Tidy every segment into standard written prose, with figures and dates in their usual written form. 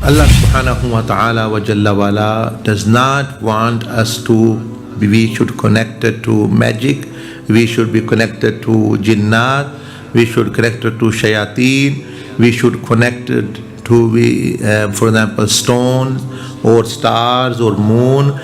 Allah subhanahu wa ta'ala wa jalla wala does not want us to, we should connected to magic, we should be connected to jinnat, we should connected to shayateen, we should connected to, for example, stones or stars or moon.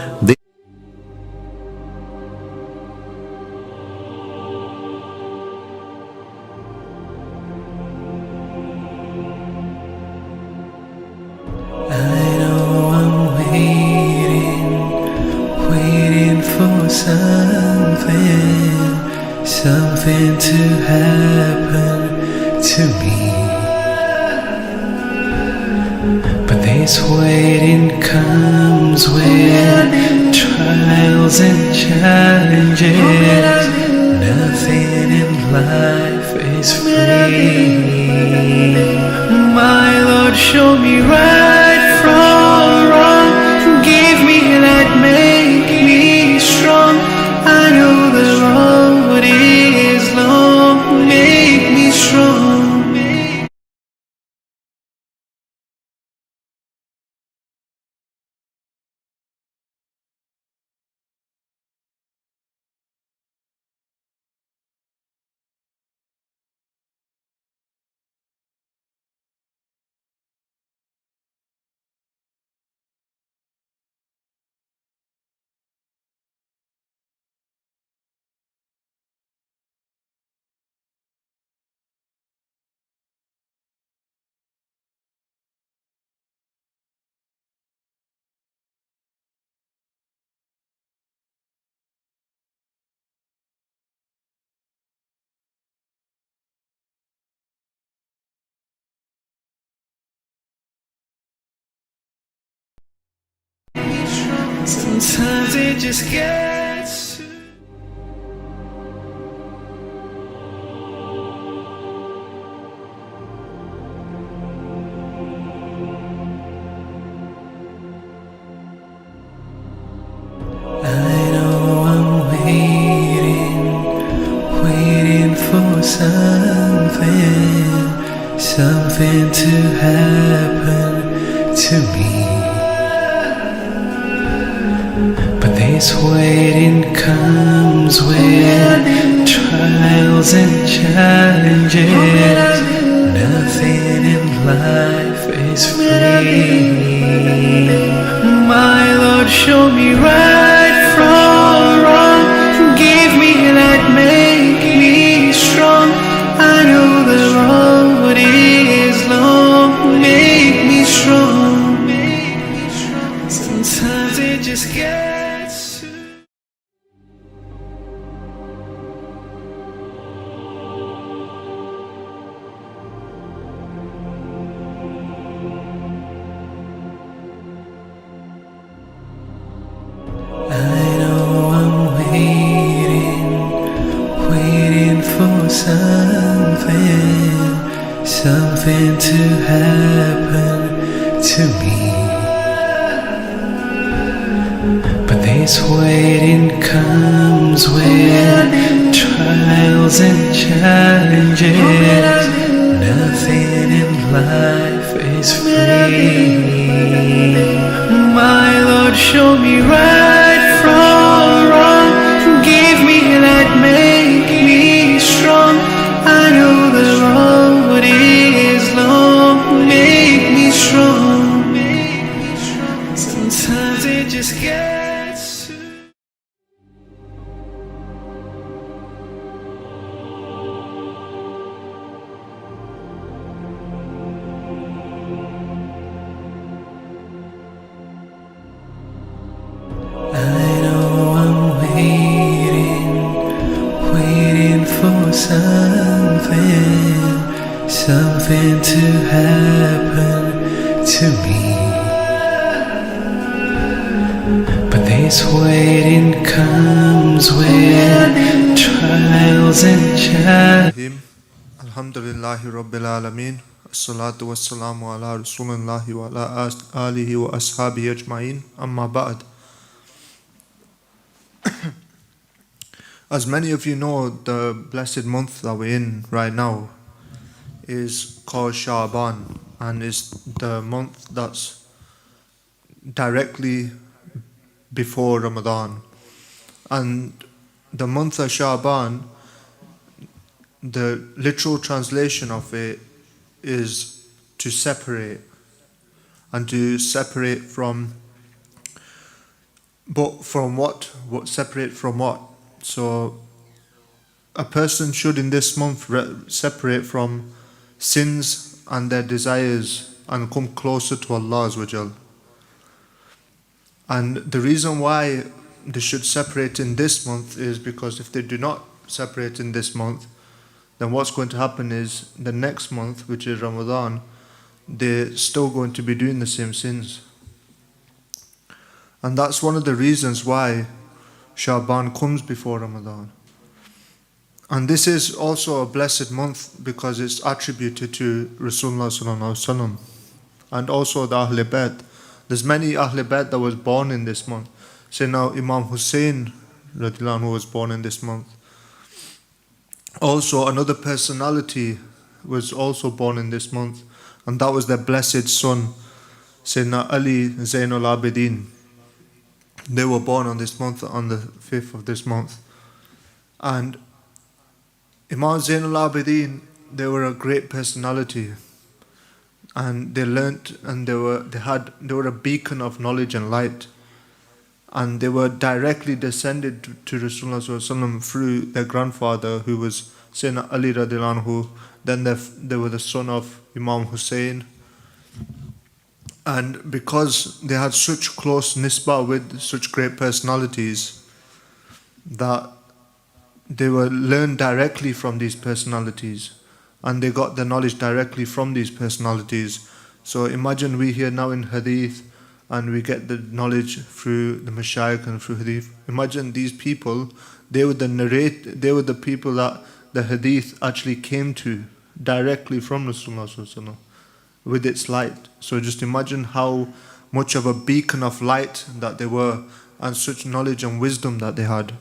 Something to happen to me, but this waiting comes with trials and challenges. Nothing in life is free. My Lord, show me right from wrong, give me that make me strong. I know the road is long, make me strong. Sometimes it just gets to I know I'm waiting for something to happen to me. But this waiting comes with trials and challenges. Nothing in life is free. My Lord, show me right from wrong, give me that make me strong. I know the road is long, make me strong. Sometimes it just gets to I know I'm waiting for something to happen to me. But this waiting comes with trials and challenges. Nothing in life is free. My Lord, show me right from wrong, give me that make me strong. I know the road is long, make me strong. Sometimes it just gets to I know I'm waiting for something to happen to me. But this waiting comes with trials and challenges. Alhamdulillahi Rabbil Alameen. As-salatu was-salamu ala Rasulillahi wa ala alihi wa ashabihi ajma'in. Amma ba'd. As many of you know, the blessed month that we're in right now is called Sha'ban. and it's the month that's directly before Ramadan. And the month of Sha'ban, the literal translation of it is to separate, and to separate from, but from what? What separate from what? So a person should in this month separate from sins and their desires and come closer to Allah Azza wa Jal. And the reason why they should separate in this month is because if they do not separate in this month, then what's going to happen is the next month, which is Ramadan, they're still going to be doing the same sins. And that's one of the reasons why Sha'ban comes before Ramadan. And this is also a blessed month because it's attributed to Rasulullah sallallahu alaihi wasallam, and also the Ahl Bayt. There's many Ahl Bayt that was born in this month. Say now Imam Hussein radiallahu anhu was born in this month. Also another personality was also born in this month, and that was their blessed son, Sayyidina Ali Zainul Abidin. They were born on this month, on the 5th of this month. And Imam Zainul Abidin, they were a great personality, and they learnt, and they were a beacon of knowledge and light, and they were directly descended to Rasulullah sallallahu alaihi wasallam through their grandfather, who was Sayyidina Ali radiallahu anhu. Then they were the son of Imam Hussein, and because they had such close nisbah with such great personalities, that they were learned directly from these personalities, and they got the knowledge directly from these personalities. So imagine we here now in Hadith, and we get the knowledge through the Mashayikh and through Hadith. Imagine these people, they were the people that the Hadith actually came to directly from Rasulullah sallallahu alaihi wasallam with its light. So just imagine how much of a beacon of light that they were, and such knowledge and wisdom that they had.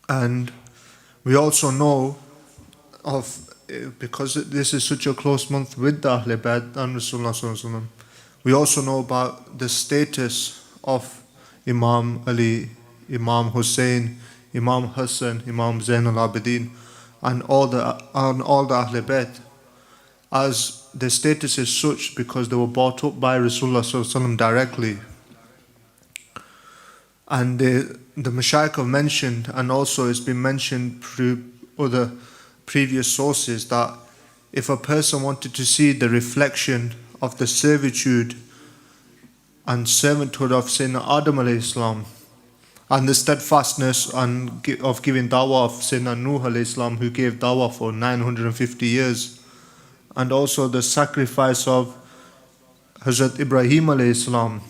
And we also know of, because this is such a close month with the Ahl Bayt and Rasulullah sallallahu alaihi wasallam, we also know about the status of Imam Ali, Imam Hussein, Imam Hassan, Imam Zainul Abidin, and all the Ahl Bayt, as their status is such because they were brought up by Rasulullah sallallahu alaihi wasallam directly. And the Mashayikh have mentioned, and also it's been mentioned through other previous sources, that if a person wanted to see the reflection of the servitude and servanthood of Sayyidina Adam alayhi salam, and the steadfastness of giving dawah of Sayyidina Nuh alayhi salam, who gave dawah for 950 years, and also the sacrifice of Hazrat Ibrahim alayhi salam,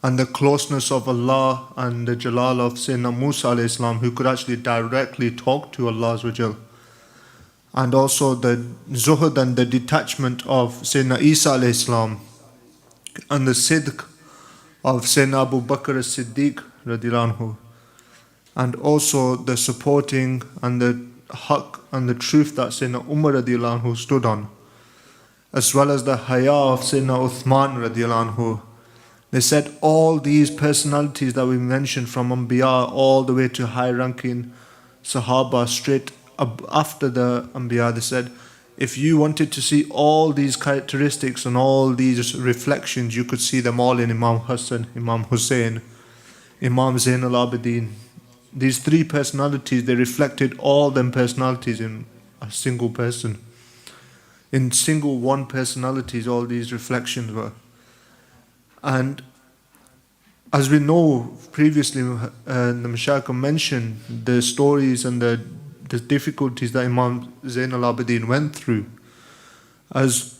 and the closeness of Allah and the jalal of Sayyidina Musa alayhi salam, who could actually directly talk to Allah Azza wa Jal, and also the zuhud and the detachment of Sayyidina Isa alayhi salam, and the sidq of Sayyidina Abu Bakr as-Siddiq radiallahu anhu, and also the supporting and the haqq and the truth that Sayyidina Umar radiallahu anhu stood on, as well as the haya of Sayyidina Uthman radiallahu anhu. They said all these personalities that we mentioned, from Anbiya all the way to high-ranking Sahaba, straight after the Anbiya, they said, if you wanted to see all these characteristics and all these reflections, you could see them all in Imam Hassan, Imam Hussein, Imam Zainul Abidin. These three personalities, they reflected all them personalities in a single person. In single one personalities, all these reflections were. And as we know previously, the Mashayikh mentioned the stories and the difficulties that Imam Zainul Abidin went through. As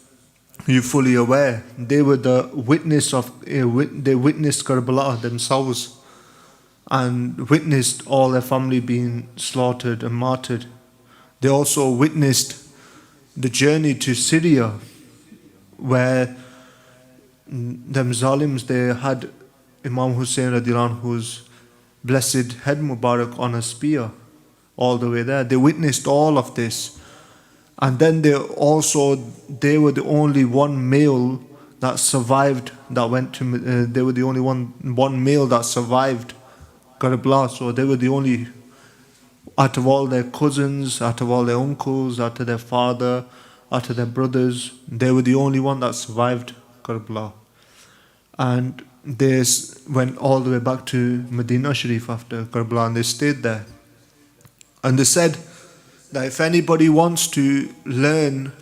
you're fully aware, they were the witness of, they witnessed Karbala themselves, and witnessed all their family being slaughtered and martyred. They also witnessed the journey to Syria, where them zalims, they had Imam Hussein radiallahu anhu's blessed head Mubarak on a spear all the way there. They witnessed all of this, And then they were the only one male that survived, that went to, they were the only one male that survived Karbala. So they were the only, out of all their cousins, out of all their uncles, out of their father, out of their brothers, they were the only one that survived Karbala. And they went all the way back to Medina Sharif after Karbala, and they stayed there. And they said that if anybody wants to learn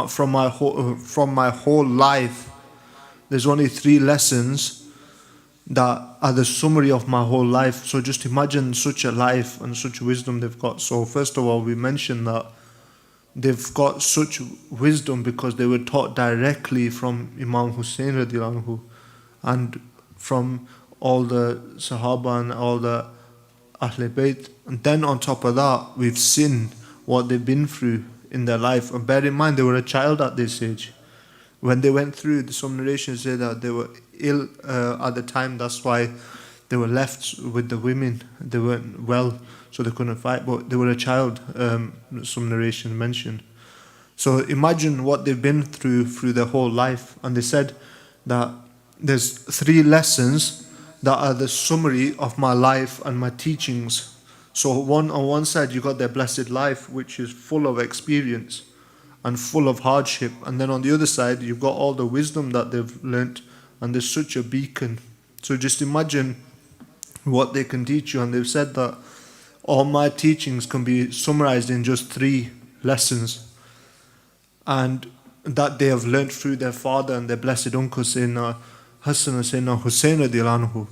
from my whole life, there's only 3 lessons that are the summary of my whole life. So just imagine such a life and such wisdom they've got. So first of all, we mentioned that they've got such wisdom because they were taught directly from Imam Hussein radiallahu anhu, and from all the Sahaba and all the Ahlul Bayt. And then on top of that, we've seen what they've been through in their life. And bear in mind, they were a child at this age. When they went through, some narrations say that they were ill at the time. That's why they were left with the women. They weren't well, so they couldn't fight. But they were a child, some narration mentioned. So imagine what they've been through their whole life. And they said that there's 3 lessons that are the summary of my life and my teachings. So on one side you got their blessed life, which is full of experience and full of hardship, and then on the other side you've got all the wisdom that they've learnt, and there's such a beacon. So just imagine what they can teach you. And they've said that all my teachings can be summarized in just 3 lessons, and that they have learnt through their father and their blessed uncle Sayyidina Hassan and Sayyidina Hussein radiallahu anhu.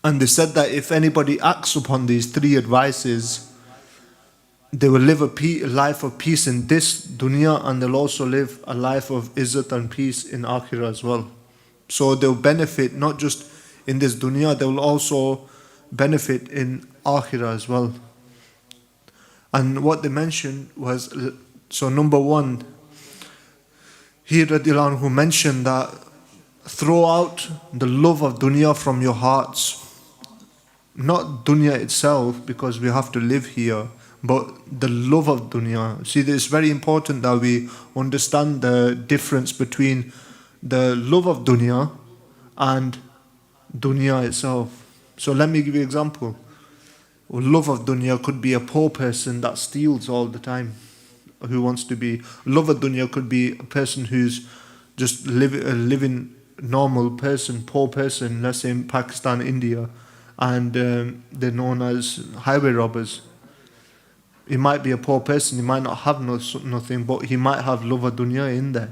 And they said that if anybody acts upon these 3 advices, they will live a life of peace in this dunya, and they'll also live a life of izzat and peace in akhirah as well. So they'll benefit not just in this dunya, they will also benefit in akhirah as well. And what they mentioned was, so number 1, he radiallahu anhu mentioned that throw out the love of dunya from your hearts. Not dunya itself, because we have to live here, but the love of dunya. See, it's very important that we understand the difference between the love of dunya and dunya itself. So let me give you an example. Love of dunya could be a poor person that steals all the time, who wants to be. Love of dunya could be a person who's just a living normal person, poor person, let's say in Pakistan, India, and they're known as highway robbers. He might be a poor person, he might not have nothing, but he might have love of dunya in there.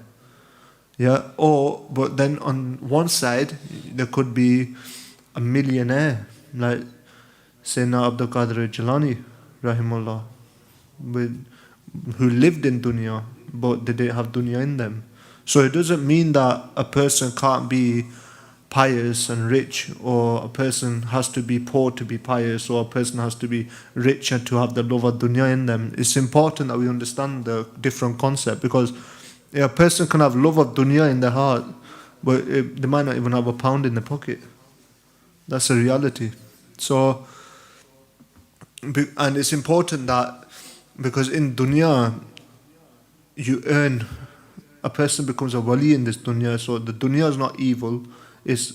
Yeah, but then on one side, there could be a millionaire, like Sayyidina Abdul Qadir Jilani, rahimullah, who lived in dunya, but they didn't have dunya in them. So it doesn't mean that a person can't be pious and rich, or a person has to be poor to be pious, or a person has to be rich and to have the love of dunya in them. It's important that we understand the different concept, because a person can have love of dunya in their heart, but they might not even have a pound in their pocket. That's a reality. So, and it's important that, because in dunya you earn, a person becomes a wali in this dunya. So the dunya is not evil, it's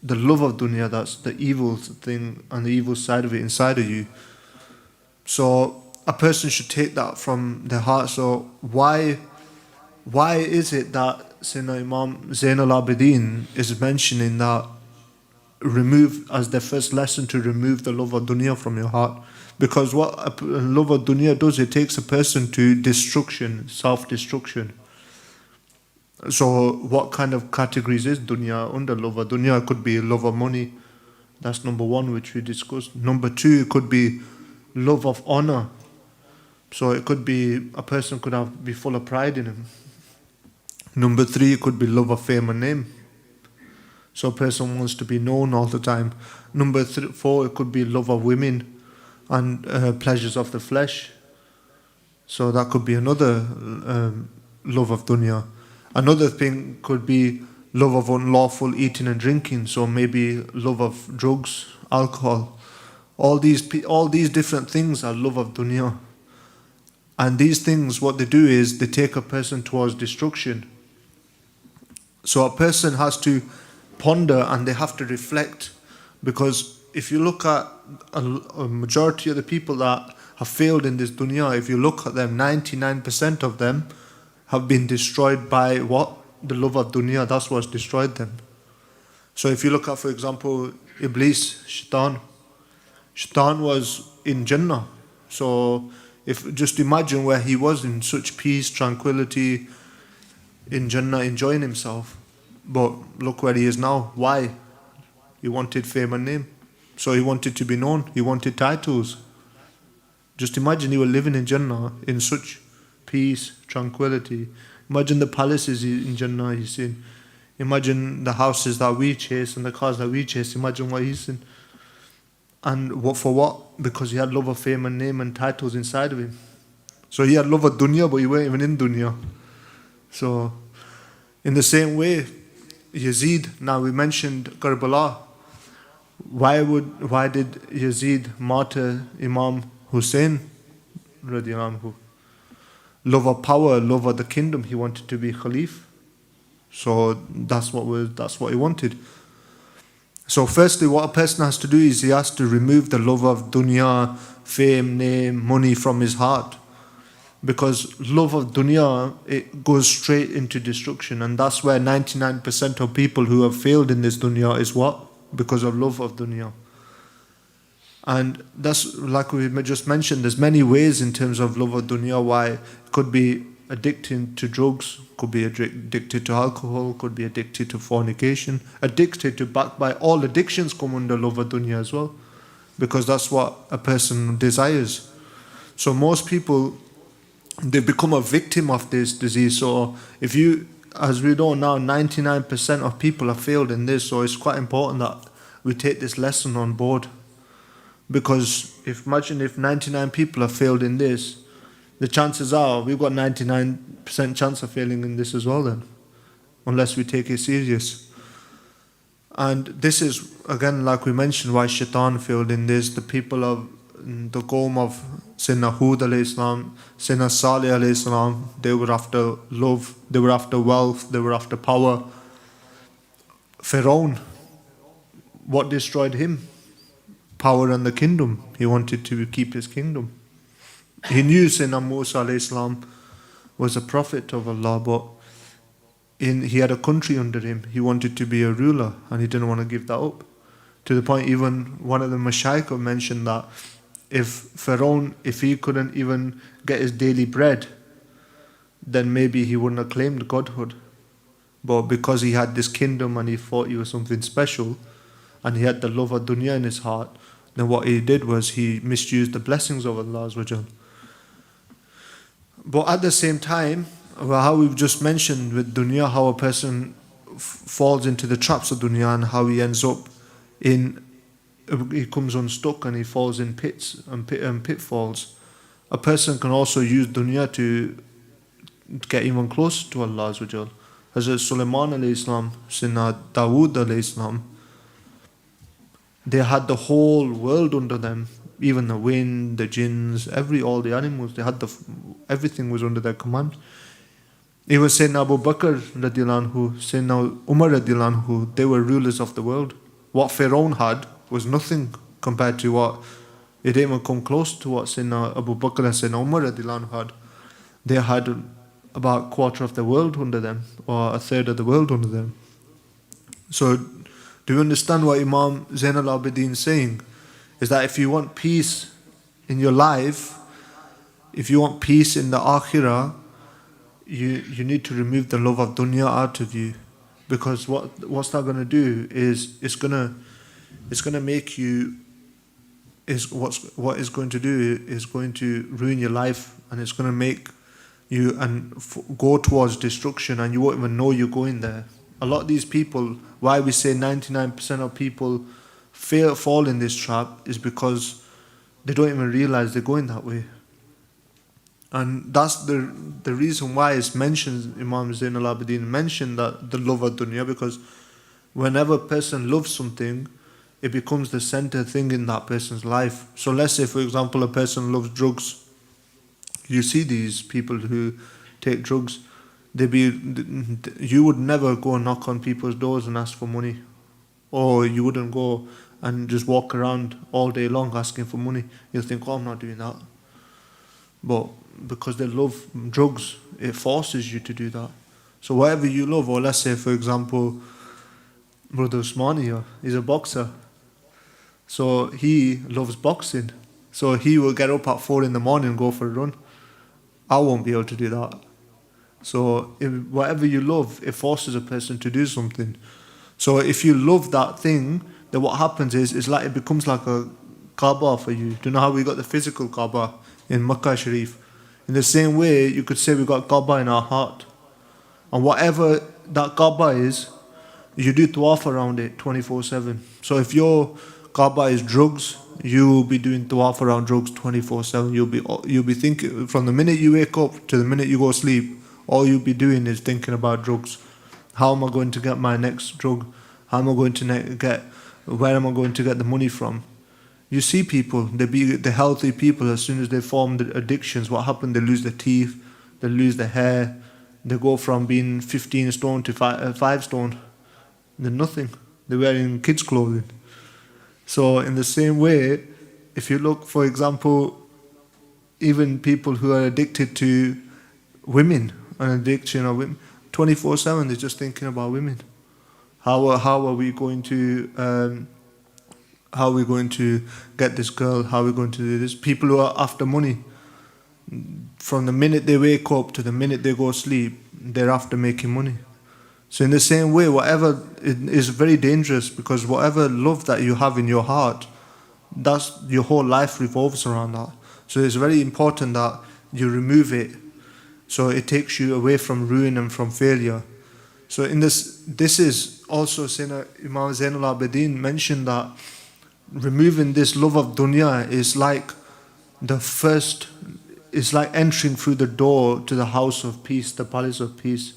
the love of dunya that's the evil thing, and the evil side of it inside of you. So a person should take that from their heart. So why is it that Sayyidina Imam Zain al-Abidin is mentioning that remove as their first lesson to remove the love of dunya from your heart? Because what love of dunya does, it takes a person to destruction, self-destruction. So what kind of categories is dunya under love of dunya? It could be love of money. That's number 1, which we discussed. Number 2, it could be love of honor. So it could be a person could be full of pride in him. Number 3, it could be love of fame and name. So a person wants to be known all the time. Number 4, it could be love of women and pleasures of the flesh. So that could be another love of dunya. Another thing could be love of unlawful eating and drinking. So maybe love of drugs, alcohol. All these different things are love of dunya. And these things, what they do is they take a person towards destruction. So a person has to ponder and they have to reflect, because if you look at a majority of the people that have failed in this dunya, if you look at them, 99% of them have been destroyed by what? The love of dunya. That's what's destroyed them. So if you look at, for example, Iblis, Shaitan was in Jannah. So if just imagine where he was in such peace, tranquility, in Jannah, enjoying himself. But look where he is now. Why? He wanted fame and name. So he wanted to be known. He wanted titles. Just imagine you were living in Jannah in such peace, tranquility. Imagine the palaces in Jannah he's seen. Imagine the houses that we chase and the cars that we chase. Imagine what he's seen. And what for what? Because he had love of fame and name and titles inside of him. So he had love of dunya, but he weren't even in dunya. So in the same way, Yazid, now we mentioned Karbala. Why did Yazid martyr Imam Hussein radiallahu anhu? Love of power, love of the kingdom. He wanted to be Khalif. So that's what he wanted. So firstly, what a person has to do is he has to remove the love of dunya, fame, name, money from his heart. Because love of dunya, it goes straight into destruction. And that's where 99% of people who have failed in this dunya is what? Because of love of dunya. And that's like we just mentioned, there's many ways in terms of love of dunya why it could be addicted to drugs, could be addicted to alcohol, could be addicted to fornication, addicted to backbite. All addictions come under love of dunya as well, because that's what a person desires. So most people, they become a victim of this disease. So if you, as we know now, 99% of people have failed in this, so it's quite important that we take this lesson on board. Because imagine if 99 people have failed in this, the chances are we've got 99% chance of failing in this as well then, unless we take it serious. And this is, again, like we mentioned, why Shaitan failed in this. The people of the Qawm of Sayyidina Hud alayhi salam, Sayyidina Salih alayhi salam, they were after love, they were after wealth, they were after power. Pharaoh, what destroyed him? Power and the kingdom. He wanted to keep his kingdom. He knew Sayyidina Musa alayhi salam was a prophet of Allah, but he had a country under him. He wanted to be a ruler and he didn't want to give that up. To the point even one of the Mashaykh mentioned that if Pharaoh, if he couldn't even get his daily bread, then maybe he wouldn't have claimed godhood. But because he had this kingdom and he thought he was something special, and he had the love of dunya in his heart, then what he did was he misused the blessings of Allah Azza wa Jal. But at the same time, how we've just mentioned with dunya, how a person falls into the traps of dunya and how he ends up he comes unstuck and he falls in pits and pitfalls. A person can also use dunya to get even closer to Allah Azza wa Jal. Hazrat Sulaiman alayhi salam, Sayyidina Dawood alayhi salam, they had the whole world under them, even the wind, the jinns, all the animals. They had everything was under their command. It was Sayyidina Abu Bakr radiallahu anhu, Sayyidina Umar radiallahu anhu, they were rulers of the world. What Pharaoh had was nothing compared to what, it didn't even come close to what Sayyidina Abu Bakr and Sayyidina Umar radiallahu anhu had. They had about a quarter of the world under them, or a third of the world under them. So, do you understand what Imam Zain al-Abidin is saying? Is that if you want peace in your life, if you want peace in the akhirah, you need to remove the love of dunya out of you. Because what's that going to do is it's going to make you, what it's going to do is going to ruin your life, and it's going to make you go towards destruction, and you won't even know you're going there. A lot of these people, why we say 99% of people fall in this trap, is because they don't even realize they're going that way. And that's the reason why it's mentioned, Imam Zain al-Abidin mentioned that the love of dunya, because whenever a person loves something, it becomes the center thing in that person's life. So let's say, for example, a person loves drugs. You see these people who take drugs, you would never go and knock on people's doors and ask for money. Or you wouldn't go and just walk around all day long asking for money. You'll think, oh, I'm not doing that. But because they love drugs, it forces you to do that. So whatever you love, or let's say, for example, Brother Usmani here, he's a boxer. So he loves boxing. So he will get up at 4 in the morning and go for a run. I won't be able to do that. So whatever you love, it forces a person to do something. So if you love that thing, then what happens is, it's like it becomes like a Kaaba for you. Do you know how we got the physical Kaaba in Makkah Sharif? In the same way, you could say we got Kaaba in our heart. And whatever that Kaaba is, you do tawaf around it 24/7. So if your Kaaba is drugs, you will be doing tawaf around drugs 24/7. You'll be thinking from the minute you wake up to the minute you go to sleep. All you'll be doing is thinking about drugs. How am I going to get my next drug? How am I going to where am I going to get the money from? You see people, the healthy people, as soon as they form the addictions, what happens? They lose their teeth, they lose their hair, they go from being 15 stone to 5 stone. They're nothing. They're wearing kids' clothing. So in the same way, if you look, for example, even people who are addicted to women, an addiction of women, 24/7, they're just thinking about women. How are we going to get this girl? How are we going to do this? People who are after money, from the minute they wake up to the minute they go to sleep, they're after making money. So in the same way, whatever is very dangerous, because whatever love that you have in your heart, that's your whole life revolves around that. So it's very important that you remove it, so it takes you away from ruin and from failure. So in this is also Imam Zainul Abidin mentioned that removing this love of dunya is like it's like entering through the door to the house of peace, the palace of peace.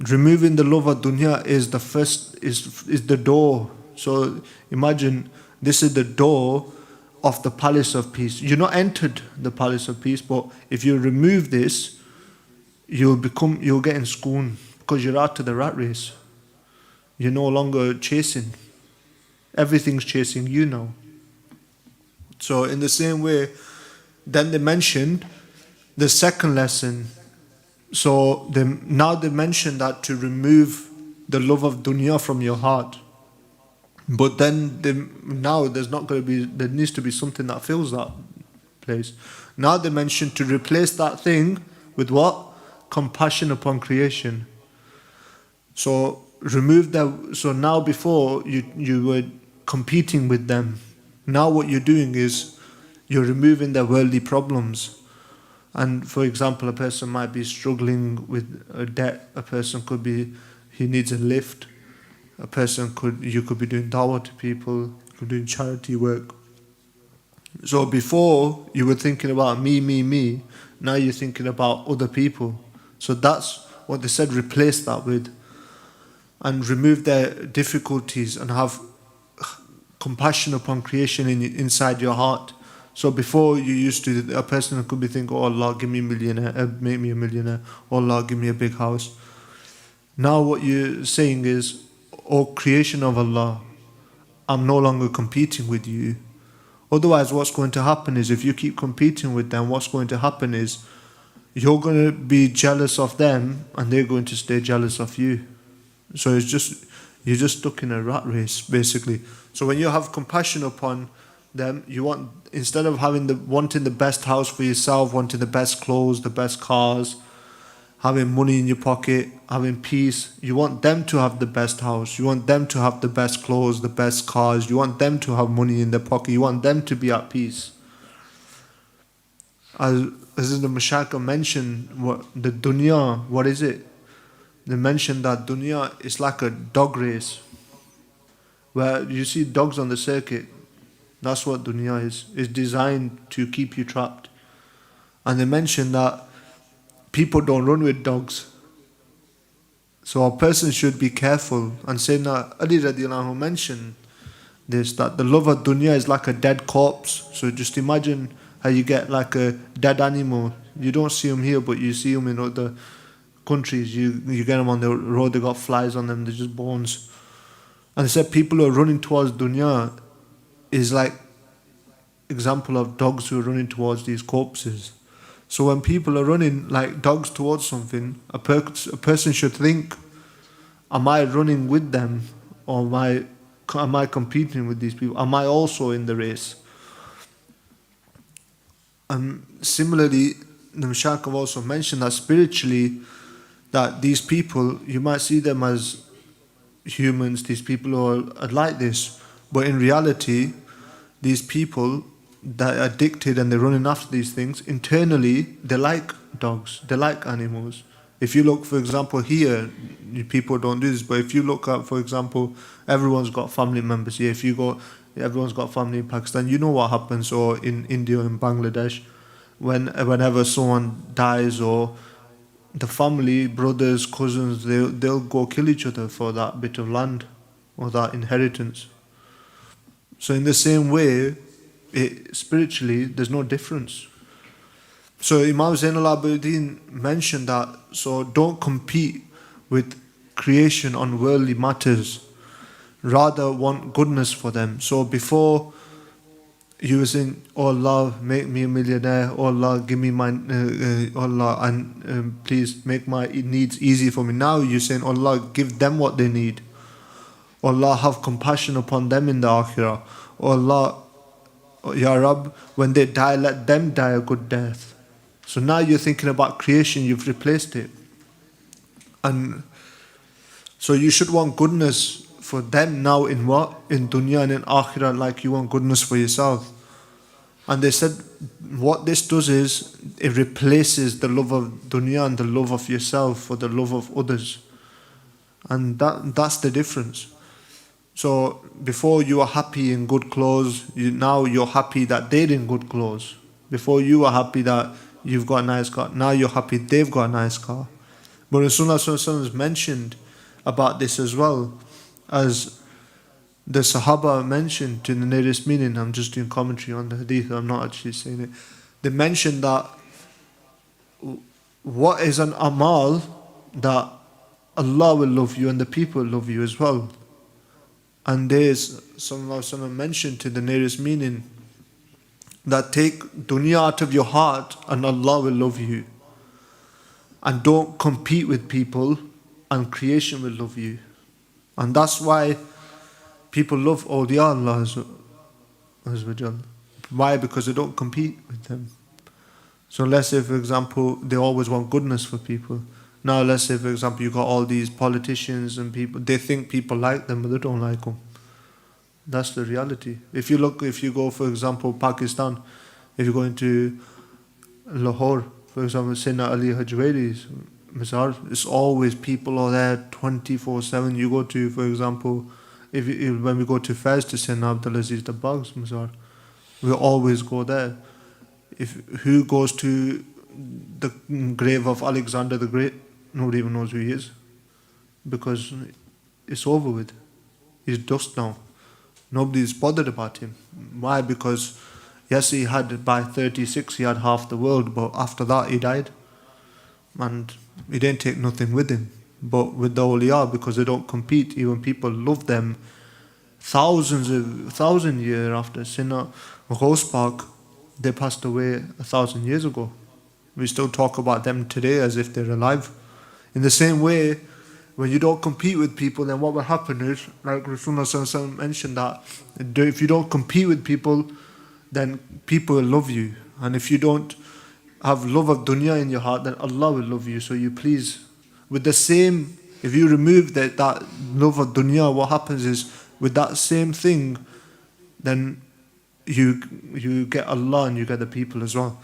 Removing the love of dunya is the door. So imagine this is the door of the palace of peace. You're not entered the palace of peace, but if you remove this, you'll get in schoon, because you're out of the rat race. You're no longer chasing. Everything's chasing you now. So in the same way, then they mentioned the second lesson. So now they mentioned that to remove the love of dunya from your heart. But then there needs to be something that fills that place. Now they mentioned to replace that thing with what? Compassion upon creation. So remove that. So now before you were competing with them. Now what you're doing is you're removing their worldly problems. And for example, a person might be struggling with a debt. A person could be, he needs a lift. You could be doing dawah to people, you could be doing charity work. So before you were thinking about me, now you're thinking about other people. So that's what they said, replace that with. And remove their difficulties and have compassion upon creation inside your heart. So before you used to, a person could be thinking, oh Allah, give me a millionaire, make me a millionaire. Oh Allah, give me a big house. Now what you're saying is, oh creation of Allah, I'm no longer competing with you. Otherwise what's going to happen is, if you keep competing with them, what's going to happen is, you're going to be jealous of them and they're going to stay jealous of you. So you're just stuck in a rat race, basically. So when you have compassion upon them, instead of wanting the best house for yourself, wanting the best clothes, the best cars, having money in your pocket, having peace, you want them to have the best house, you want them to have the best clothes, the best cars, you want them to have money in their pocket, you want them to be at peace. As the Mashaka mentioned, the dunya, what is it? They mentioned that dunya is like a dog race, where you see dogs on the circuit. That's what dunya is. It's designed to keep you trapped. And they mentioned that people don't run with dogs. So a person should be careful. And Sayyidina Ali radiallahu anhu mentioned this, that the love of dunya is like a dead corpse. So just imagine How you get like a dead animal. You don't see them here, but you see them in other countries. You get them on the road, they got flies on them, they're just bones. And they said people who are running towards dunya is like example of dogs who are running towards these corpses. So when people are running like dogs towards something, a person should think, am I running with them, or am I competing with these people? Am I also in the race? And similarly, the Mashayikh have also mentioned that spiritually, that these people, you might see them as humans, these people who are like this, but in reality, these people that are addicted and they're running after these things, internally, they're like dogs, they're like animals. If you look, for example, here, people don't do this, but if you look at, for example, everyone's got family members here. If you go, everyone's got family in Pakistan, you know what happens, or in India, in Bangladesh, whenever someone dies, or the family, brothers, cousins, they'll go kill each other for that bit of land or that inheritance. So in the same way, spiritually, there's no difference. So Imam Zain al-Abidin mentioned that, so don't compete with creation on worldly matters, rather want goodness for them. So before you were saying, oh Allah, make me a millionaire, oh Allah, give me my, Allah, and please make my needs easy for me. Now you're saying, oh Allah, give them what they need. Oh Allah, have compassion upon them in the Akhirah. Oh Allah, Ya Rabb, when they die, let them die a good death. So now you're thinking about creation, you've replaced it. And so you should want goodness for them now in what? In dunya and in akhirah, like you want goodness for yourself. And they said what this does is it replaces the love of dunya and the love of yourself for the love of others. And that's the difference. So before you were happy in good clothes, now you're happy that they're in good clothes. Before you were happy that you've got a nice car, now you're happy they've got a nice car. But Rasulullah Sallallahu Alaihi Wasallam mentioned about this as well, as the Sahaba mentioned in the nearest meaning. I'm just doing commentary on the hadith, I'm not actually saying it. They mentioned that what is an amal that Allah will love you and the people will love you as well. And there's Sallallahu Alaihi Wasallam mentioned to the nearest meaning that take dunya out of your heart and Allah will love you. And don't compete with people and creation will love you. And that's why people love awliya Allah Azza wa Jal. Why? Because they don't compete with them. So let's say, for example, they always want goodness for people. Now let's say, for example, you got all these politicians and people, they think people like them, but they don't like them. That's the reality. If you go, for example, Pakistan, if you go into Lahore, for example, Sayyidina Ali Hajwari's Mazar, it's always people are there 24/7. You go to, for example, when we go to Fez to Sayyidina Abdulaziz Dabbag's Mazar, we always go there. Who goes to the grave of Alexander the Great? Nobody even knows who he is, because it's over with. He's dust now. Nobody's bothered about him. Why? Because yes, he had, by 36 he had half the world, but after that he died, and he didn't take nothing with him. But with the awliya, because they don't compete, even people love them. Thousand years after Sayyidina Ghaus Pak, they passed away 1,000 years ago. We still talk about them today as if they're alive. In the same way, when you don't compete with people, then what will happen is, like Rasulullah Sallallahu Alaihi Wasallam mentioned, that if you don't compete with people, then people will love you. And if you don't have love of dunya in your heart, then Allah will love you. So you please, with the same, if you remove that love of dunya, what happens is, with that same thing, then you get Allah and you get the people as well.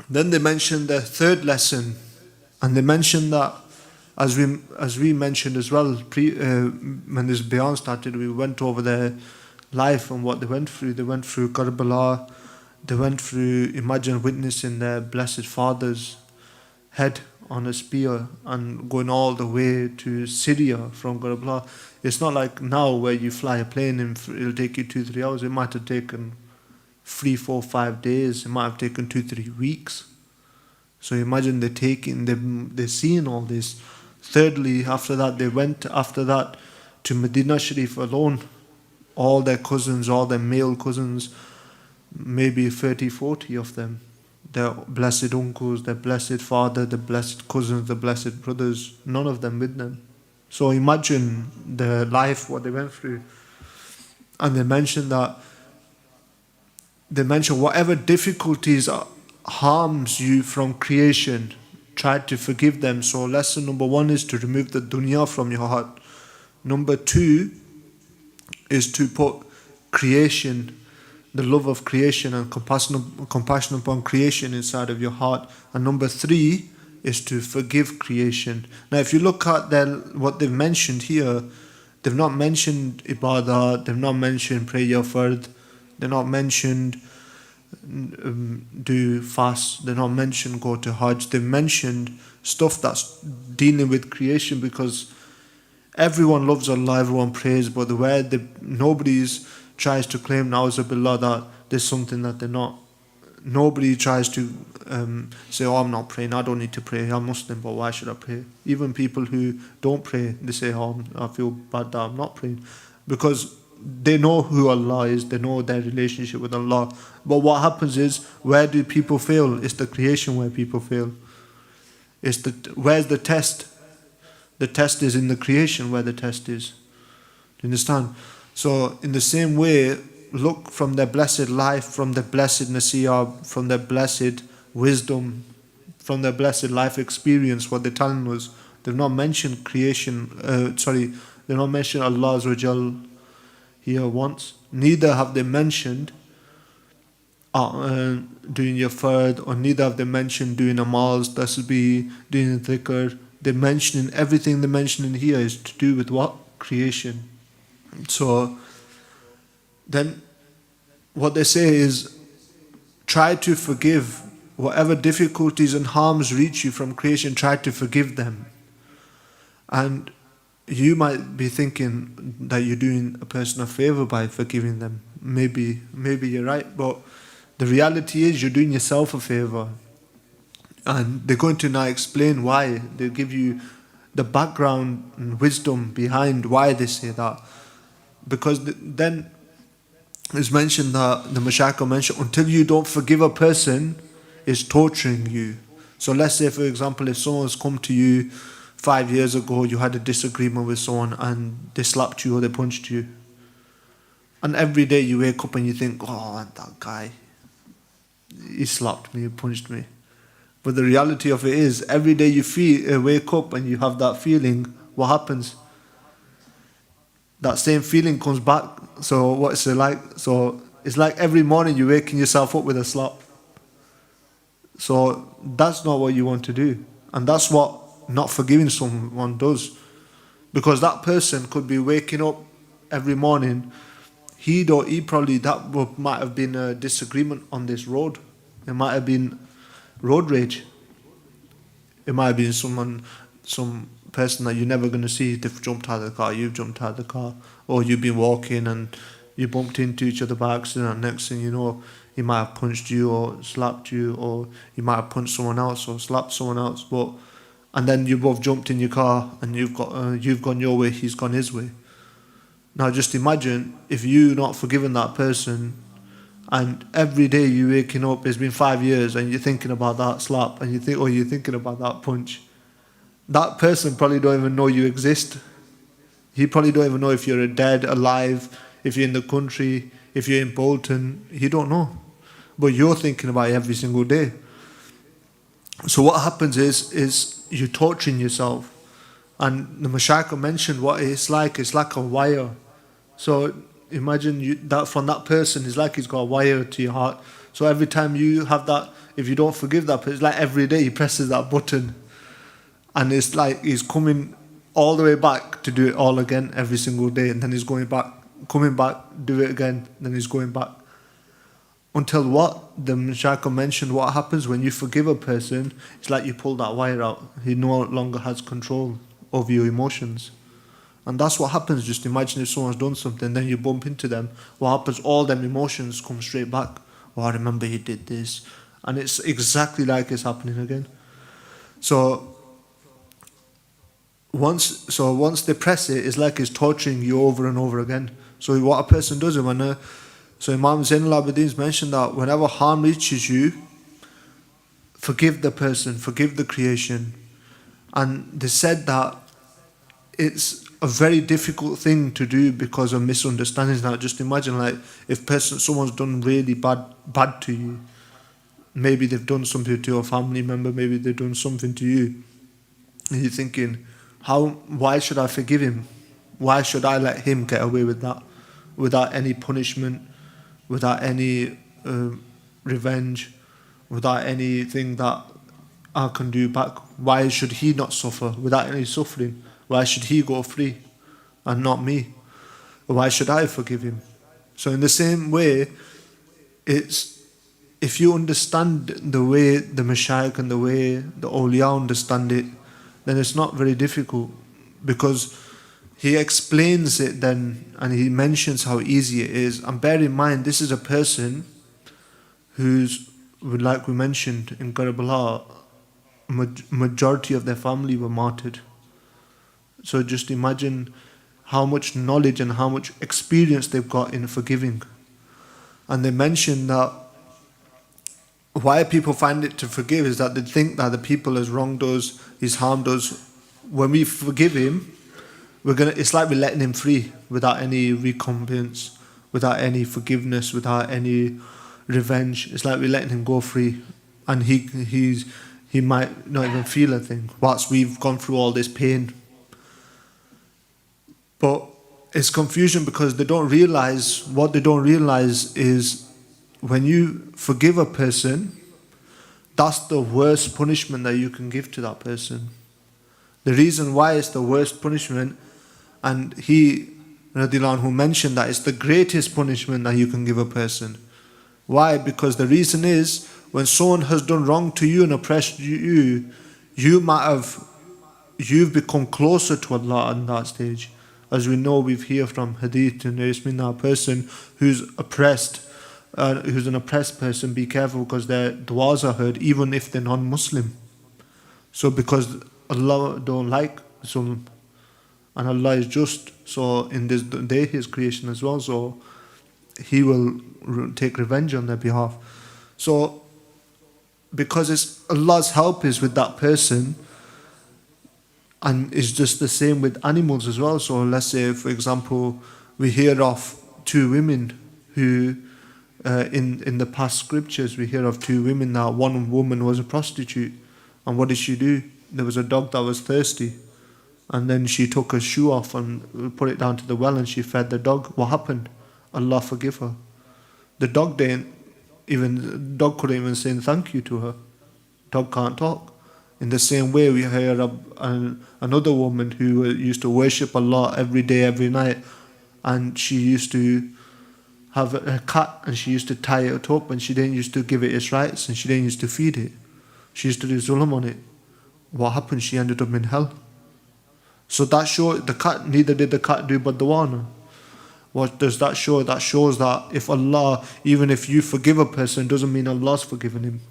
Then they mentioned the third lesson, and they mentioned that, as we mentioned as well, when this bayan started, we went over their life and what they went through. They went through Karbala, they went through, imagine witnessing their blessed father's head on a spear and going all the way to Syria from Karbala. It's not like now where you fly a plane and it'll take you 2-3 hours. It might have taken 3, 4, 5 days. It might have taken 2, 3 weeks. So imagine they're seeing all this. Thirdly, after that, they went to Medina Sharif alone. All their cousins, all their male cousins, maybe 30, 40 of them. Their blessed uncles, their blessed father, the blessed cousins, the blessed brothers, none of them with them. So imagine the life, what they went through. And they mentioned whatever difficulties harms you from creation, try to forgive them. So lesson number 1 is to remove the dunya from your heart. Number 2 is to put creation, the love of creation and compassion upon creation inside of your heart. And number 3 is to forgive creation. Now if you look at what they've mentioned here, they've not mentioned ibadah, they've not mentioned pray your fard, they've not mentioned do fast, they've not mentioned go to Hajj. They've mentioned stuff that's dealing with creation, because everyone loves Allah, everyone prays, but nobody tries to claim na'uzubillah that there's something that they're not. Nobody tries to say, oh, I'm not praying, I don't need to pray, I'm Muslim, but why should I pray? Even people who don't pray, they say, oh, I feel bad that I'm not praying, because they know who Allah is, they know their relationship with Allah. But what happens is, where do people fail? It's the creation where people fail. Where's the test? The test is in the creation where the test is. Do you understand? So in the same way, look from their blessed life, from their blessed nasiyah, from their blessed wisdom, from their blessed life experience, what they're telling us. They've not mentioned creation, they've not mentioned Allah Azza wa Jal here once. Neither have they mentioned doing your fard, or neither have they mentioned doing amals, tasbih, doing zikr. They're mentioning, everything they're mentioning here is to do with what? Creation. So then what they say is, try to forgive whatever difficulties and harms reach you from creation, try to forgive them. And you might be thinking that you're doing a person a favor by forgiving them. Maybe you're right, but the reality is you're doing yourself a favor. And they're going to now explain why. They'll give you the background and wisdom behind why they say that. Because then it's mentioned that the Mashayikh mentioned, until you don't forgive a person, is torturing you. So let's say, for example, if someone's come to you 5 years ago, you had a disagreement with someone and they slapped you or they punched you. And every day you wake up and you think, oh, that guy, he slapped me, he punched me. But the reality of it is, every day you wake up and you have that feeling, what happens? That same feeling comes back. So what's it like? So it's like every morning you're waking yourself up with a slap. So that's not what you want to do. And that's what not forgiving someone does. Because that person could be waking up every morning, might have been a disagreement on this road. It might have been road rage. It might have been some person that you're never going to see. They've jumped out of the car, you've jumped out of the car, or you've been walking and you bumped into each other by accident, and next thing you know, he might have punched you or slapped you, or you might have punched someone else or slapped someone else. And then you both jumped in your car and you've gone your way, he's gone his way. Now just imagine if you're not forgiving that person, and every day you're waking up, it's been 5 years, and you're thinking about that slap, and you're thinking about that punch. That person probably don't even know you exist. He probably don't even know if you're dead, alive, if you're in the country, if you're in Bolton. He don't know. But you're thinking about it every single day. So what happens is you're torturing yourself. And the Mashayikh mentioned what it's like a wire. So imagine that from that person, it's like he's got a wire to your heart. So every time you have that, if you don't forgive that person, it's like every day he presses that button. And it's like he's coming all the way back to do it all again every single day. And then he's coming back, do it again, then he's going back. Until what? The Mashayikh mentioned what happens when you forgive a person, it's like you pull that wire out. He no longer has control of your emotions. And that's what happens. Just imagine if someone's done something, then you bump into them. What happens? All them emotions come straight back. oh, I remember he did this. And it's exactly like it's happening again. So once they press it, it's like it's torturing you over and over again. So what a person does, so Imam Zainul Abidin's mentioned that whenever harm reaches you, forgive the person, forgive the creation. And they said that it's a very difficult thing to do because of misunderstandings. Now just imagine, like, if someone's done really bad to you, maybe they've done something to your family member, maybe they've done something to you, and you're thinking, why should I forgive him? Why should I let him get away with that without any punishment, without any revenge, without anything that I can do back? Why should he not suffer without any suffering? Why should he go free and not me? Why should I forgive him? So in the same way, if you understand the way the Mashayikh and the way the awliya understand it, then it's not very difficult, because he explains it then and he mentions how easy it is. And bear in mind, this is a person who's, like we mentioned in Karbala, majority of their family were martyred. So just imagine how much knowledge and how much experience they've got in forgiving. And they mention that why people find it to forgive is that they think that the people has wronged us, he's harmed us. When we forgive him, it's like we're letting him free without any recompense, without any forgiveness, without any revenge. It's like we're letting him go free, and he might not even feel a thing whilst we've gone through all this pain. But it's confusion because they don't realize is when you forgive a person, that's the worst punishment that you can give to that person. The reason why it's the worst punishment, and he, Radiallahu anhu, mentioned that it's the greatest punishment that you can give a person. Why? Because the reason is, when someone has done wrong to you and oppressed you, you've become closer to Allah on that stage. As we know, we've heard from Hadith, and there's been a person who's oppressed, who's an oppressed person, be careful because their du'as are heard even if they're non-Muslim. So because Allah don't like some, and Allah is just, so in this day His creation as well, so He will take revenge on their behalf. So because it's Allah's help is with that person, and it's just the same with animals as well. So let's say, for example, we hear of two women who in the past scriptures we hear of two women, that one woman was a prostitute, and what did she do? There was a dog that was thirsty, and then she took her shoe off and put it down to the well and she fed the dog. What happened? Allah forgive her. The dog couldn't even say thank you to her. Dog can't talk. In the same way, we hear of another woman who used to worship Allah every day, every night, and she used to have a cat and she used to tie it up, and she didn't used to give it its rights, and she didn't used to feed it. She used to do zulm on it. What happened? She ended up in hell. So that neither did the cat do but the one. What does that show? That shows that if Allah, even if you forgive a person, doesn't mean Allah's forgiven him.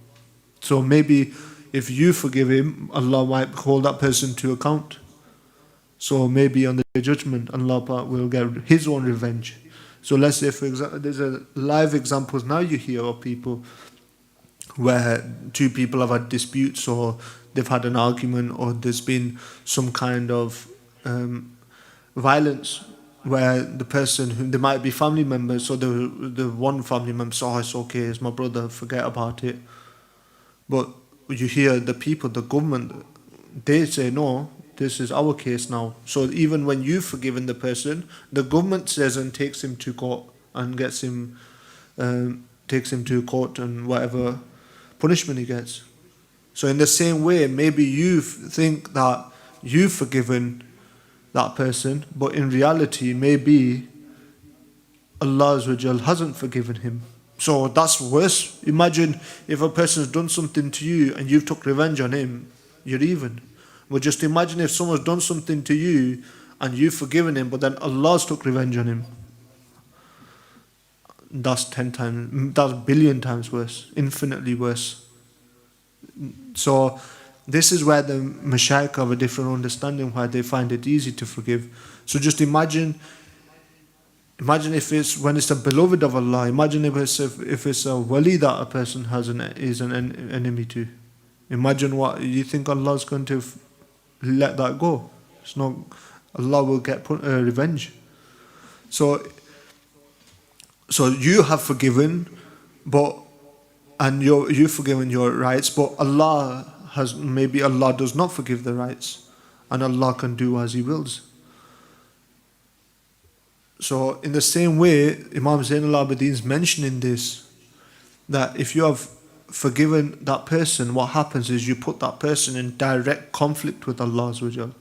So maybe if you forgive him, Allah might hold that person to account. So maybe on the Day of Judgment, Allah will get His own revenge. So let's say, for example, there's a live examples now you hear of people where two people have had disputes, or they've had an argument, or there's been some kind of violence where the person, they might be family members, so the one family member says, oh, it's okay, it's my brother, forget about it. But you hear the people, the government, they say, no, this is our case now. So even when you've forgiven the person, the government says and takes him to court and takes him to court and whatever punishment he gets. So in the same way, maybe you think that you've forgiven that person, but in reality, maybe Allah hasn't forgiven him. So that's worse. Imagine if a person's done something to you and you've took revenge on him, you're even. But just imagine if someone's done something to you and you've forgiven him, but then Allah's took revenge on him. that's 10 times, that's a billion times worse, infinitely worse. So this is where the Mashaykh have a different understanding, why they find it easy to forgive. So just imagine if it's when it's a beloved of Allah. Imagine if it's a wali that a person is an enemy to. Imagine what you think Allah's going to let that go. It's not. Allah will get revenge. So you have forgiven, and you've forgiven your rights, but Allah does not forgive the rights, and Allah can do as He wills. So in the same way, Imam Zain al-Abidin is mentioning this, that if you have forgiven that person, what happens is you put that person in direct conflict with Allah Azza wa Jal.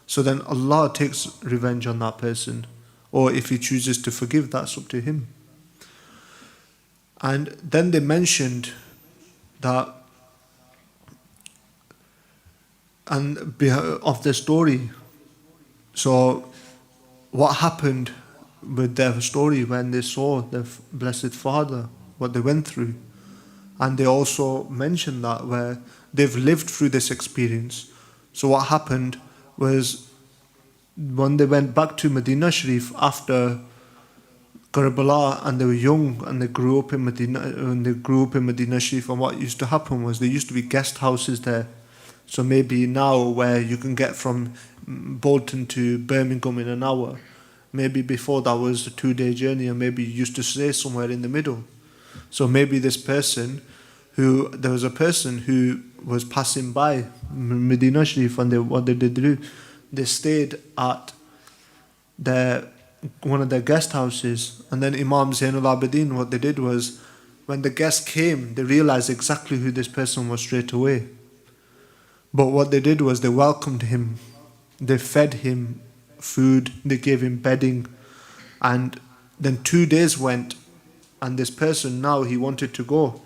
So then Allah takes revenge on that person, or if He chooses to forgive, that's up to Him. And then they mentioned that, and of the story. So what happened with their story when they saw their Blessed Father, what they went through. And they also mentioned that where they've lived through this experience. So what happened was when they went back to Medina Sharif after Karbala, and they were young and they grew up in Medina Sharif, and what used to happen was there used to be guest houses there. So maybe now where you can get from Bolton to Birmingham in an hour, maybe before that was a 2-day journey, and maybe you used to stay somewhere in the middle. So maybe there was a person who was passing by Medina Sharif, and what they did do, they stayed at one of their guest houses. And then Imam Zain al-Abidin, what they did was, when the guest came, they realized exactly who this person was straight away. But what they did was they welcomed him, they fed him food, they gave him bedding. And then 2 days went, and this person now, he wanted to go.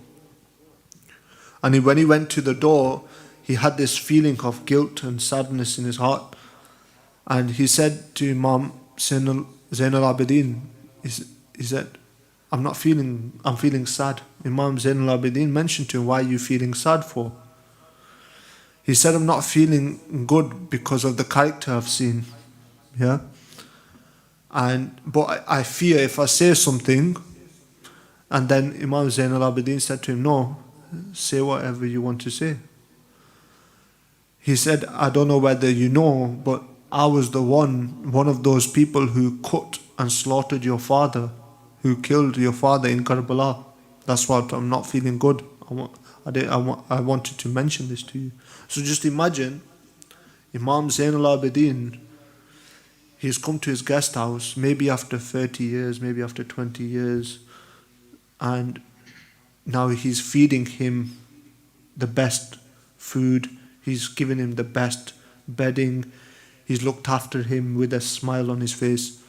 And when he went to the door, he had this feeling of guilt and sadness in his heart. And he said to Imam Zain al-Abidin, he said, I'm feeling sad. Imam Zain al-Abidin mentioned to him, why are you feeling sad for? He said, I'm not feeling good because of the character I've seen. Yeah? But I fear if I say something. And then Imam Zain al-Abidin said to him, no, say whatever you want to say. He said, I don't know whether you know, but I was the one of those people who cut and slaughtered your father, who killed your father in Karbala. That's why I'm not feeling good. I wanted to mention this to you. So just imagine, Imam Zain al-Abidin, he's come to his guest house, maybe after 30 years, maybe after 20 years, and now he's feeding him the best food, he's given him the best bedding, he's looked after him with a smile on his face.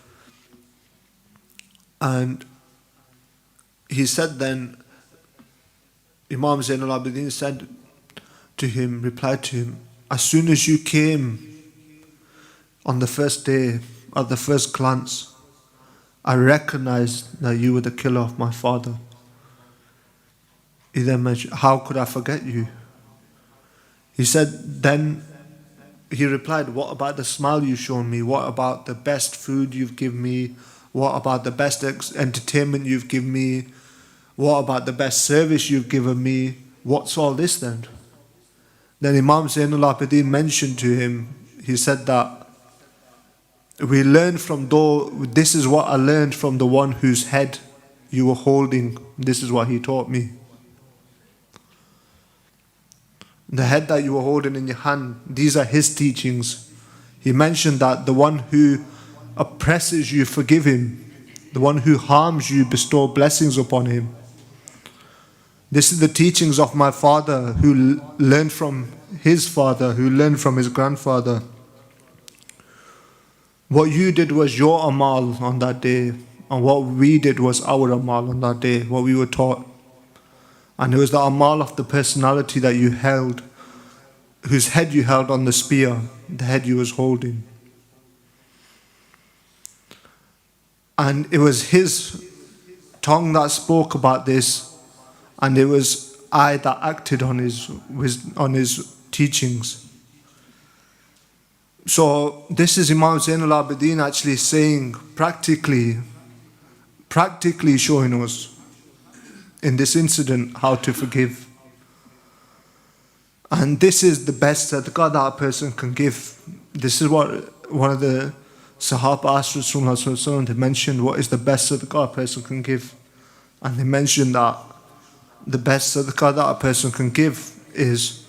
And he said then, Imam Zain al-Abidin said to him, replied to him, as soon as you came on the first day, at the first glance, I recognized that you were the killer of my father. He then mentioned, how could I forget you? He said, then he replied, what about the smile you've shown me? What about the best food you've given me? What about the best entertainment you've given me? What about the best service you've given me? What's all this then? Then Imam Zain al-Abidin mentioned to him, he said that this is what I learned from the one whose head you were holding. This is what he taught me. The head that you were holding in your hand, these are his teachings. He mentioned that the one who oppresses you, forgive him. The one who harms you, bestow blessings upon him. This is the teachings of my father, who learned from his father, who learned from his grandfather. What you did was your amal on that day, and what we did was our amal on that day, what we were taught. And it was the amal of the personality that you held, whose head you held on the spear, the head you was holding. And it was his tongue that spoke about this, and it was I that acted on his teachings. So this is Imam Zain al-Abidin actually saying, practically showing us in this incident how to forgive. And this is the best sadaqah that a person can give. This is what one of the Sahaba asked Rasulullah, they mentioned what is the best sadaqah a person can give. And they mentioned that the best sadaqah that a person can give is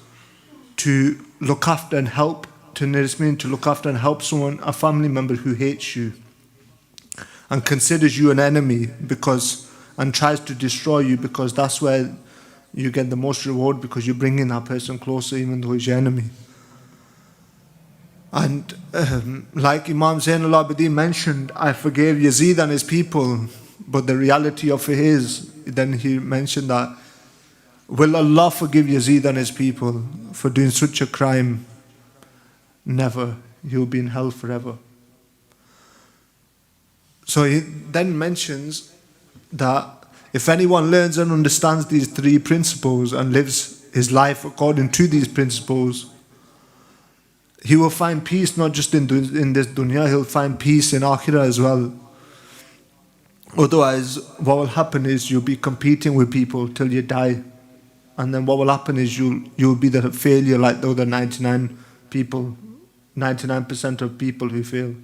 to look after and help, to look after and help someone, a family member who hates you and considers you an enemy and tries to destroy you, because that's where you get the most reward, because you're bringing that person closer even though he's your enemy. And like Imam Zain al-Abidin mentioned, I forgave Yazid and his people, but the reality of it is, then he mentioned that, will Allah forgive Yazid and his people for doing such a crime? Never. He'll be in hell forever. So he then mentions that if anyone learns and understands these three principles and lives his life according to these principles, he will find peace not just in this dunya, he'll find peace in akhirah as well. Otherwise, what will happen is you'll be competing with people till you die. And then what will happen is you'll be the failure like the other 99% of people who fail.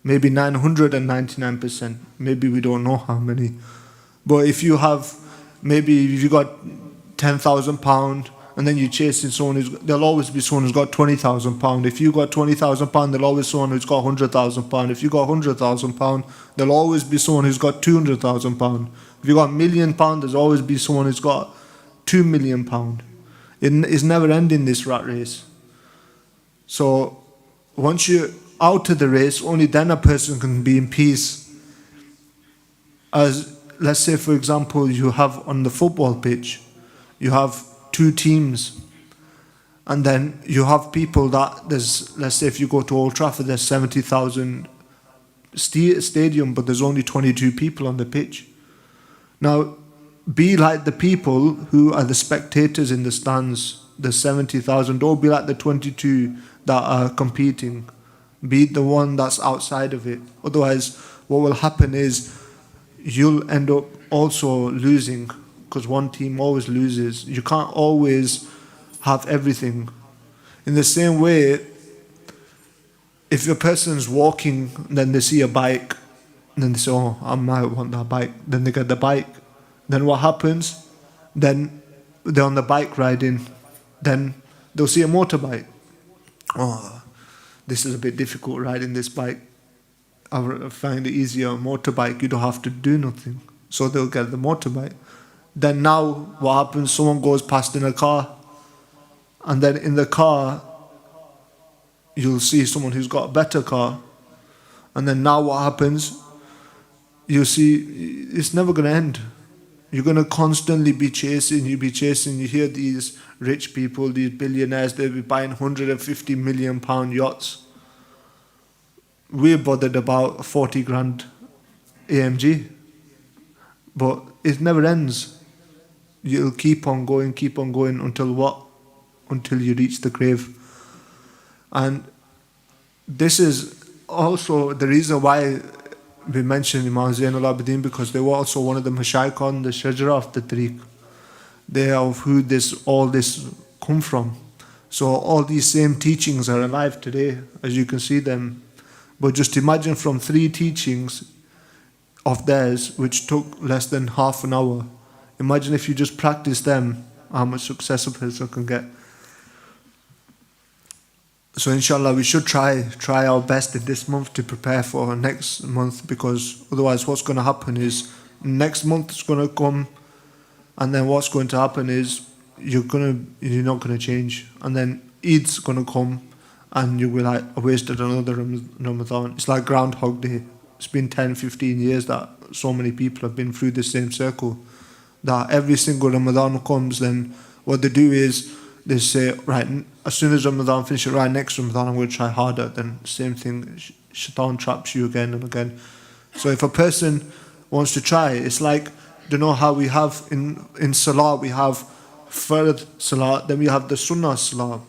Maybe 999%. Maybe we don't know how many. But if you got £10,000 and then you're chasing someone there'll always be someone who's got £20,000. If you got £20,000, there'll always be someone who's got £100,000. If you got £100,000, there'll always be someone who's got £200,000. If you got £1 million, there's always be someone who's got £2 million. It's never ending, this rat race. So once you're out of the race, only then a person can be in peace. As let's say, for example, you have on the football pitch, you have two teams, and then you have people let's say if you go to Old Trafford, there's 70,000 stadium, but there's only 22 people on the pitch. Now, be like the people who are the spectators in the stands, the 70,000. Don't be like the 22 that are competing. Be the one that's outside of it. Otherwise, what will happen is you'll end up also losing, because one team always loses. You can't always have everything. In the same way, if a person's walking, then they see a bike, and then they say, oh, I might want that bike. Then they get the bike. Then what happens? Then they're on the bike riding. Then they'll see a motorbike. Oh, this is a bit difficult riding this bike. I find it easier on motorbike. You don't have to do nothing. So they'll get the motorbike. Then now what happens? Someone goes past in a car. And then in the car, you'll see someone who's got a better car. And then now what happens? You see, it's never going to end. You're going to constantly be chasing. You hear these rich people, these billionaires, they'll be buying £150 million yachts. We're bothered about 40 grand AMG. But it never ends. You'll keep on going until what? Until you reach the grave. And this is also the reason why we mentioned Imam Zain al-Abidin, because they were also one of the Mashaykh on the Shajara of the Tareeqah. They are of who all this come from. So all these same teachings are alive today, as you can see them. But just imagine from 3 teachings of theirs, which took less than half an hour. Imagine if you just practice them, how much success a person can get. So inshallah, we should try our best in this month to prepare for next month, because otherwise what's going to happen is next month is going to come, and then what's going to happen is you're not going to change, and then Eid's going to come and you will like, I wasted another Ramadan. It's like Groundhog Day. It's been 10-15 years that so many people have been through the same circle, that every single Ramadan comes, then what they do is they say, right, as soon as Ramadan finishes, right, next Ramadan I'm going to try harder. Then same thing, shaitan traps you again and again. So if a person wants to try, it's like, you know how we have in Salah, we have Fard Salah, then we have the Sunnah Salah.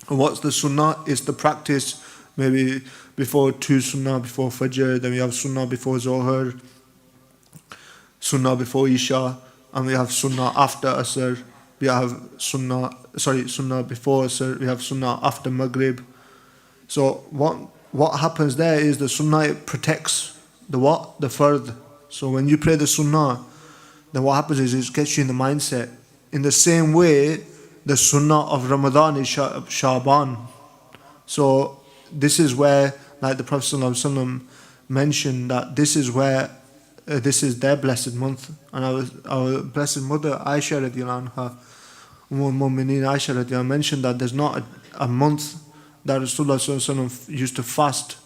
And what's the Sunnah? It's the practice, maybe before 2 Sunnah before Fajr, then we have Sunnah before Zohar, Sunnah before Isha, and we have Sunnah after Asr. We have Sunnah before Asr, we have Sunnah after Maghrib. So what happens there is the Sunnah, it protects the what? The Fard. So when you pray the Sunnah, then what happens is it gets you in the mindset. In the same way, the Sunnah of Ramadan is Sha'ban. So this is where, like the Prophet ﷺ mentioned, that this is where this is their blessed month. And our blessed mother Aisha radiallahu anha, Mu'mineen Aisha radiallahu anha, mentioned that there's not a month that Rasulullah ﷺ used to fast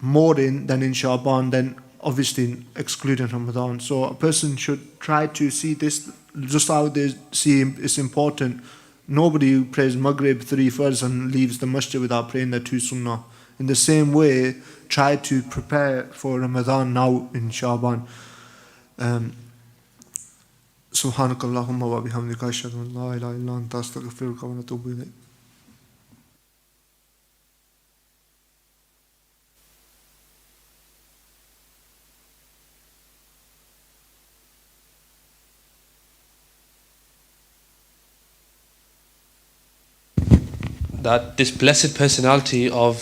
more in than in Sha'ban, then obviously excluding Ramadan. So a person should try to see this just how they see it's important. Nobody who prays Maghrib 3 first and leaves the masjid without praying the 2 Sunnah. In the same way, try to prepare for Ramadan now in Sha'ban. Subhanakallahumma wa bihamdika ashhadu an la ilaha illa anta astaghfiruka wa atubu ilayk. That this blessed personality of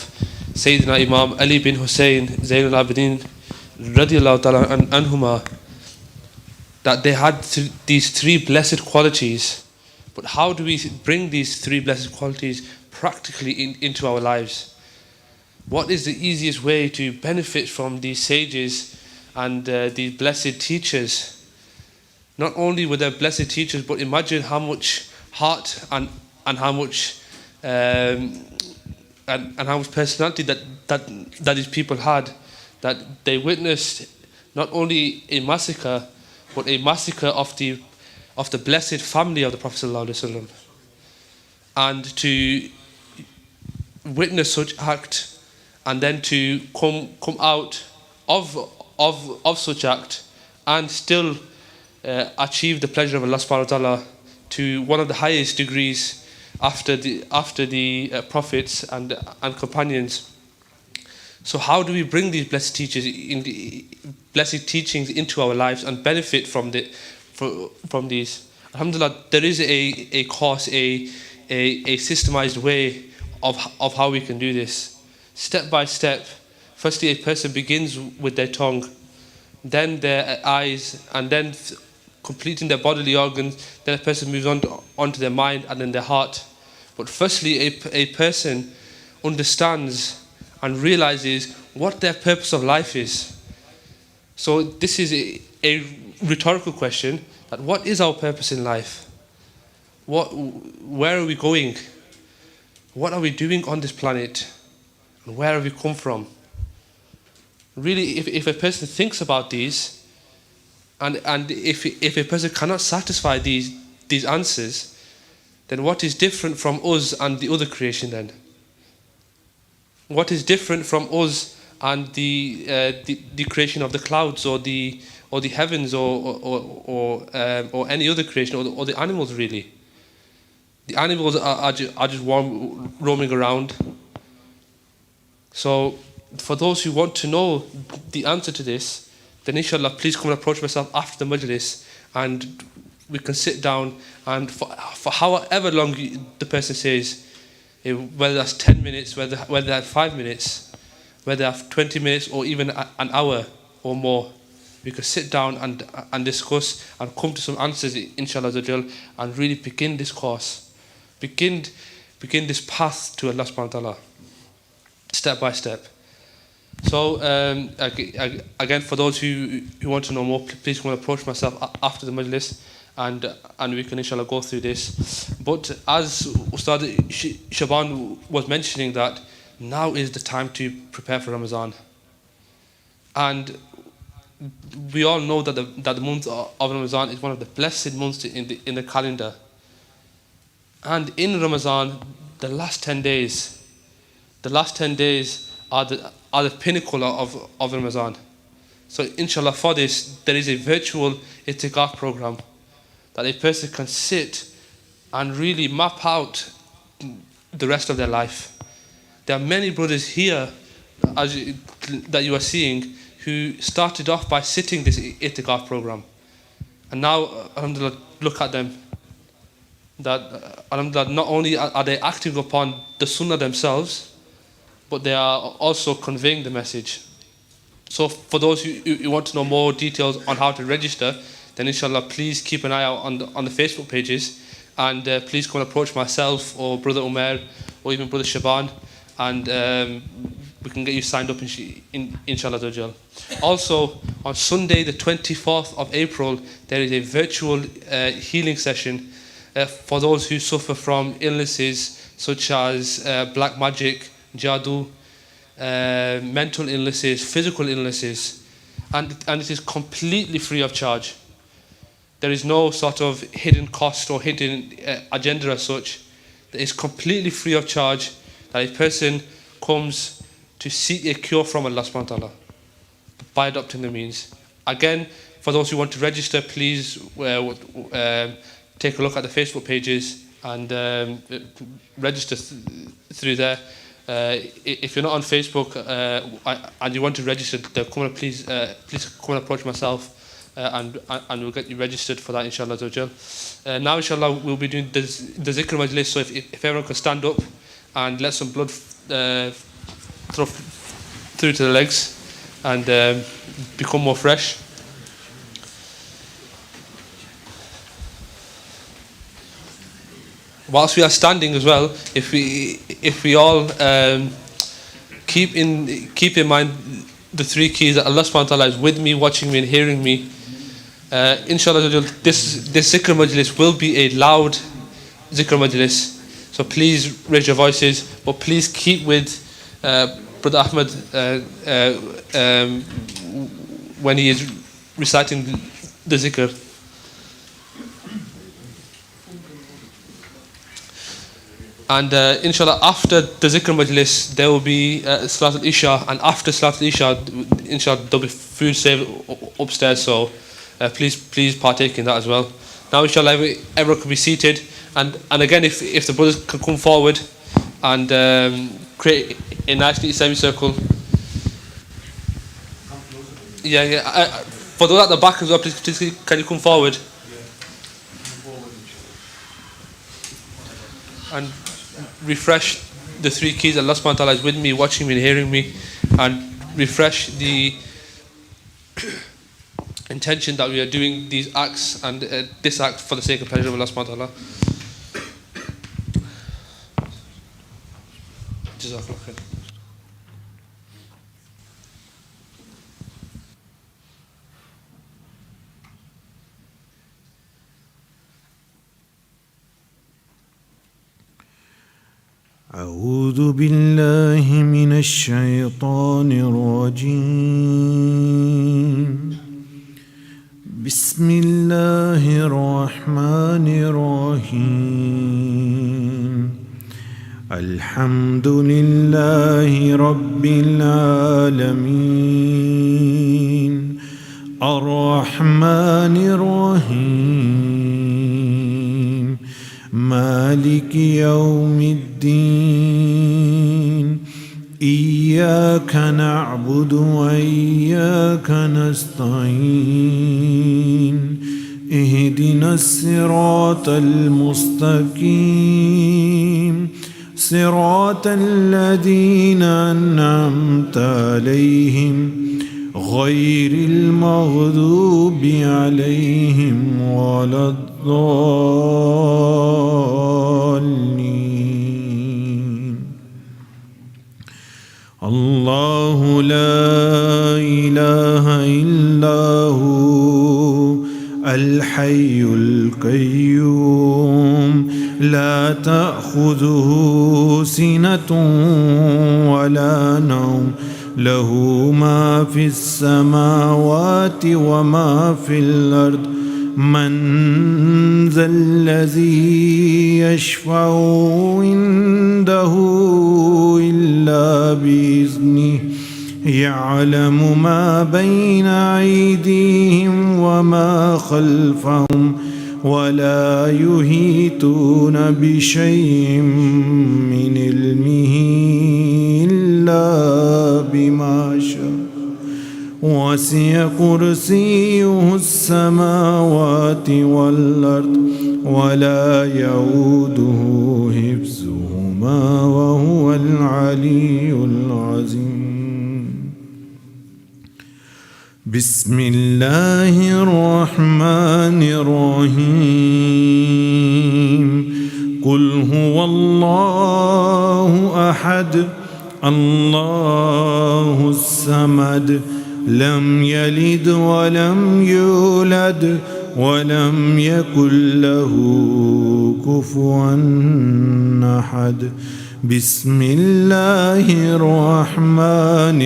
Sayyidina Imam Ali bin Hussein Zainul Abidin radiallahu ta'ala anhuma, that they had these 3 blessed qualities. But how do we bring these 3 blessed qualities practically into our lives? What is the easiest way to benefit from these sages and these blessed teachers? Not only were they blessed teachers, but imagine how much heart and how much and how much personality that these people had, that they witnessed not only a massacre, but a massacre of the blessed family of the Prophet ﷺ. And to witness such act, and then to come out of such act, and still achieve the pleasure of Allah subhanahu wa ta'ala to one of the highest degrees after the prophets and companions. So how do we bring these blessed teachings into our lives and benefit from these? Alhamdulillah, there is a course, a systemized way of how we can do this, step by step. Firstly, a person begins with their tongue, then their eyes, and then completing their bodily organs. Then a person moves on to their mind and then their heart. But firstly, a person understands and realizes what their purpose of life is. So this is a rhetorical question, that what is our purpose in life? Where are we going? What are we doing on this planet? And where have we come from? Really, if a person thinks about these, and if a person cannot satisfy these answers, then what is different from us and the other creation then? What is different from us and the creation of the clouds or the heavens or any other creation or the animals really? The animals are just roaming around. So for those who want to know the answer to this, then inshallah, please come and approach myself after the majlis, and we can sit down, and for however long the person says, whether that's 10 minutes, whether that's 5 minutes, whether that's 20 minutes or even an hour or more, we can sit down and discuss and come to some answers, inshallah, and really begin this course, begin this path to Allah subhanahu wa ta'ala, step by step. So again, for those who want to know more, please come and approach myself after the majlis, and we can inshallah go through this. But as Ustad Shaban was mentioning, that now is the time to prepare for Ramadan, and we all know that the month of Ramadan is one of the blessed months in the calendar. And in Ramadan, the last 10 days are the pinnacle of Ramadan. So inshallah for this, there is a virtual itikaf program that a person can sit and really map out the rest of their life. There are many brothers here that you are seeing who started off by sitting this itikaf program. And now, alhamdulillah, look at them. That alhamdulillah, not only are they acting upon the sunnah themselves, but they are also conveying the message. So for those who want to know more details on how to register, then inshallah please keep an eye out on the Facebook pages, and please come and approach myself or Brother Umair or even Brother Sha'ban, and we can get you signed up inshallah. Also on Sunday the 24th of April there is a virtual healing session for those who suffer from illnesses such as black magic, jadoo, mental illnesses, physical illnesses, and it is completely free of charge. There is no sort of hidden cost or hidden agenda as such. It is completely free of charge, that a person comes to seek a cure from Allah subhanahu wa ta'ala by adopting the means. Again, for those who want to register, please take a look at the Facebook pages and register through there. If you're not on Facebook and you want to register, please come and approach myself, and we'll get you registered for that inshallah. Now inshallah we'll be doing the zikr majlis, so if everyone can stand up and let some blood through to the legs and become more fresh. Whilst we are standing as well, if we all keep in mind the three keys that Allah subhanahu wa ta'ala is with me, watching me and hearing me, inshallah this zikr majlis will be a loud zikr majlis. So please raise your voices, but please keep with Brother Ahmed when he is reciting the zikr. And inshallah after the zikr majlis there will be Salat al-Isha, and after Salat al-Isha inshallah there will be food served upstairs, so please partake in that as well. Now inshallah everyone can be seated, and again if the brothers can come forward and create a nice neat semicircle. For those at the back as well, please can you come forward and refresh the three keys. Allah subhanahu wa ta'ala is with me, watching me and hearing me, and refresh the intention that we are doing these acts and this act for the sake of pleasure of Allah subhanahu wa ta'ala. Jazakallah khair. أعوذ بالله من الشيطان الرجيم. بسم الله الرحمن الرحيم. الحمد لله رب العالمين الرحمن الرحيم مالك يوم الدين إياك نعبد وإياك نستعين اهدنا الصراط المستقيم صراط الذين أنعمت عليهم غير المغضوب عليهم ولا الضالين. الله لا إله إلا هو الحي القيوم لا تأخذه سنة ولا نوم له ما في السماوات وما في الأرض من ذا الذي يشفع عنده إلا بإذنه يعلم ما بين أيديهم وما خلفهم ولا يحيطون بشيء من علمه إلا بما شاء وسع كرسيه السماوات والأرض ولا يؤوده حفظهما وهو العلي العظيم. بسم الله الرحمن الرحيم. قل هو الله أحد الله الصمد لم يلد ولم يولد ولم يكن له كفوا أحد. بسم الله الرحمن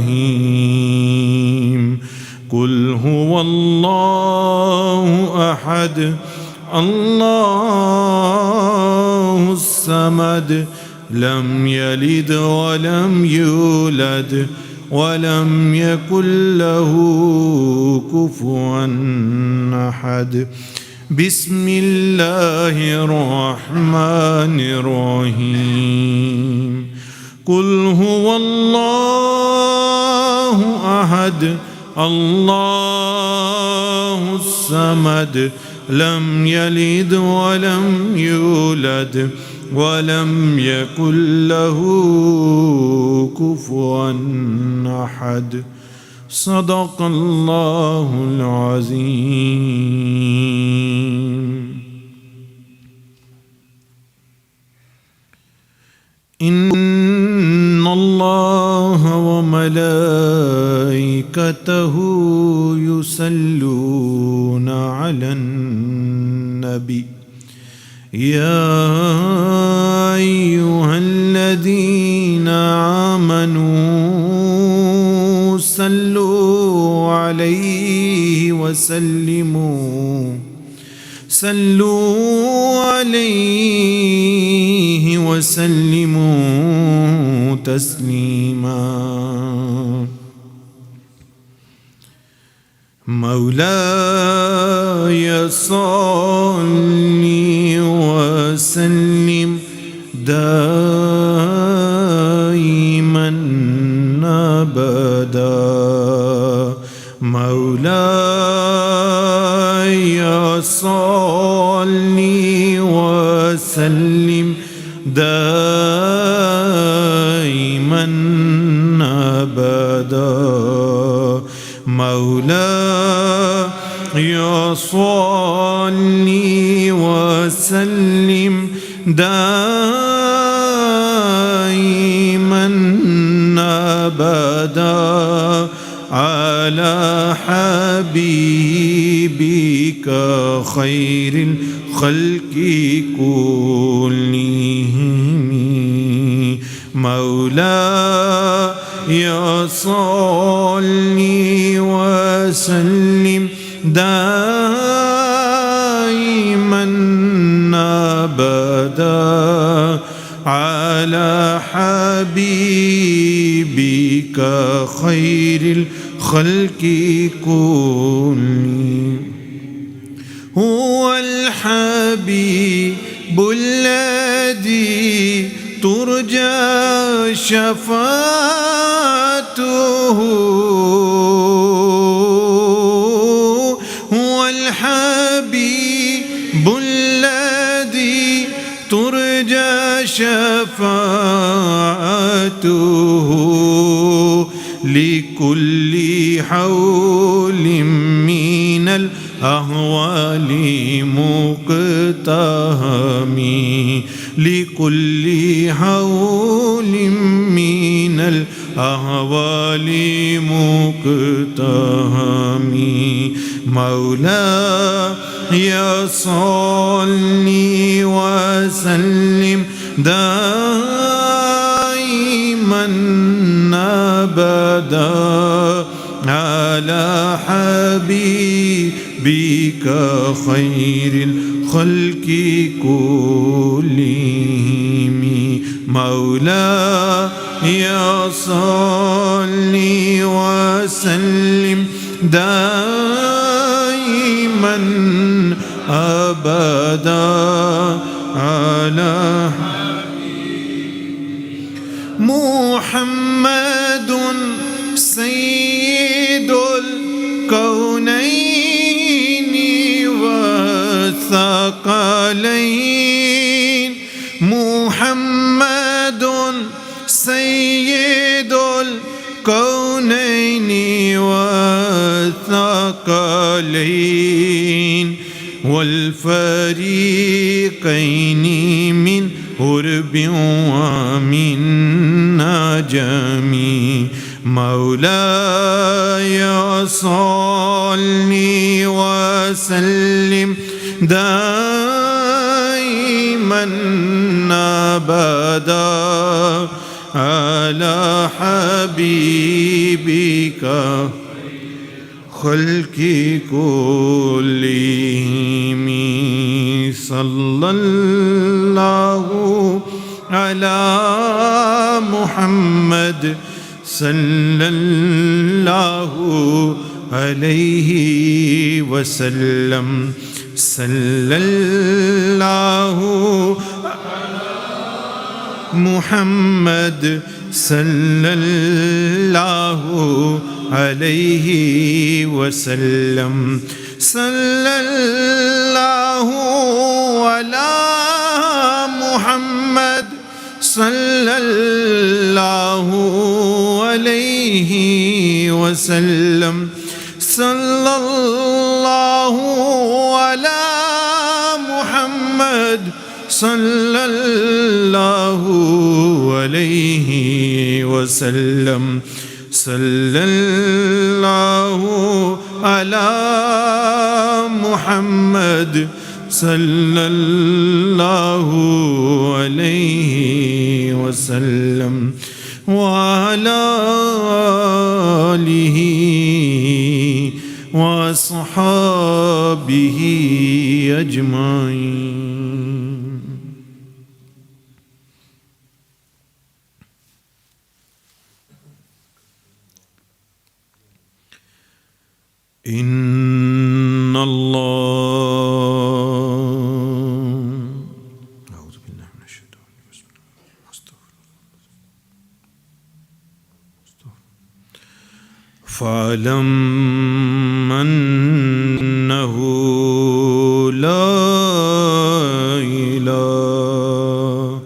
الرحيم. قل هو الله أحد الله الصمد لم يلد ولم يولد ولم يكن له كفوا أحد. بسم الله الرحمن الرحيم. قل هو الله أحد الله الصمد لم يلد ولم يولد ولم يكن له كفوا أحد. صدق الله العظيم. إن الله وملائكته يصلون على النبي يا أيها الذين آمنوا صلوا عليه وسلموا تسليما. مولاي صل وسلم دائما أبدا. مولاي صل وسلم دائما أبدا. مولاي صل وسلم دائما أبدا على حبيبك خير الخلق كلهم. مولاي صل وسلم دائما أبدا على حبيبك خير الخلق كلهم. هو الحبيب الذي ترجى شفاعته. هو الحبيب الذي ترجى شفاعته لكل حول من الأهوال مقتهم. لكل حول من الأهوال مقتهم. مولاي صل وسلم دائما أبدا على حبيبك خير الخلق كلهم. مولاي صل وسلم دائما أبدا على محمد سيد الكونين والثقلين محمد سيد الكونين والثقلين والفريقين من قرب ومن نجم مولاي صل وسلم دائما أبدا على حبيبك خلق كلهم صلى الله على محمد صلى الله عليه وسلم صلى الله محمد صلى الله عليه وسلم صلى الله على محمد صلى الله عليه وسلم صلى الله على محمد صلى الله عليه وسلم صلى الله على محمد صلى الله عليه وسلم وعلى آله وأصحابه أجمعين. إن الله أعوذ بالله من الشيطان فاعلم أنه لا إله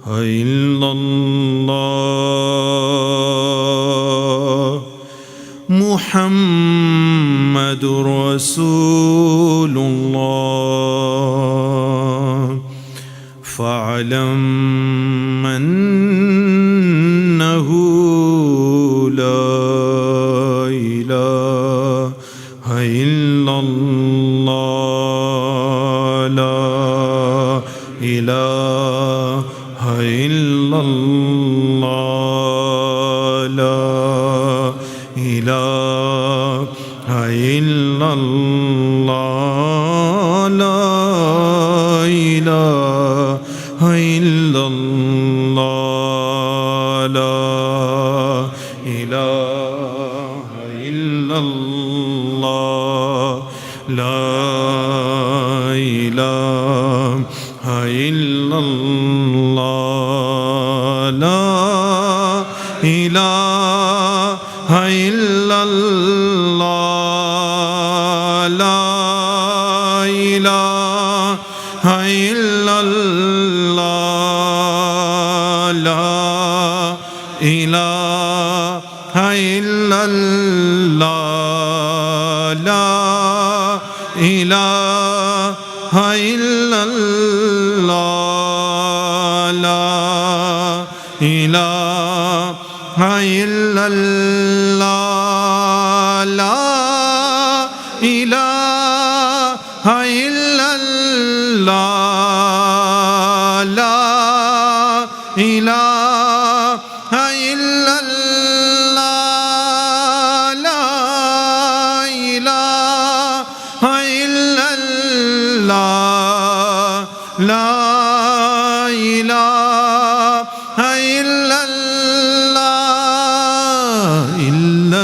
إلا الله محمد رسول الله فاعلم أنه لا إله إلا الله لا إله إلا الله لا إله إلا الله لا إله إلا الله لا إله إلا الله لا إله إلا الله لا إله إلا الله لا إله إلا الله لا إله إلا الله لا إله إلا الله لا إله إلا الله لا إله إلا الله لا إله إلا الله لا إله إلا الله لا إله إلا الله إلا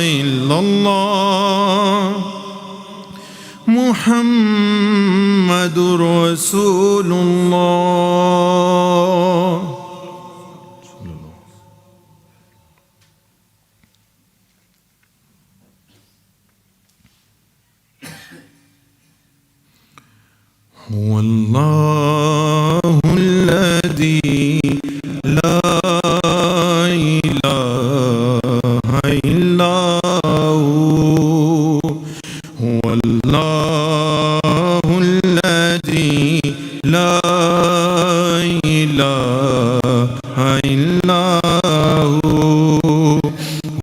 إلا الله محمد رسول الله. هو الله الذي لا إله إلا هو. هو الله الذي لا إله إلا هو.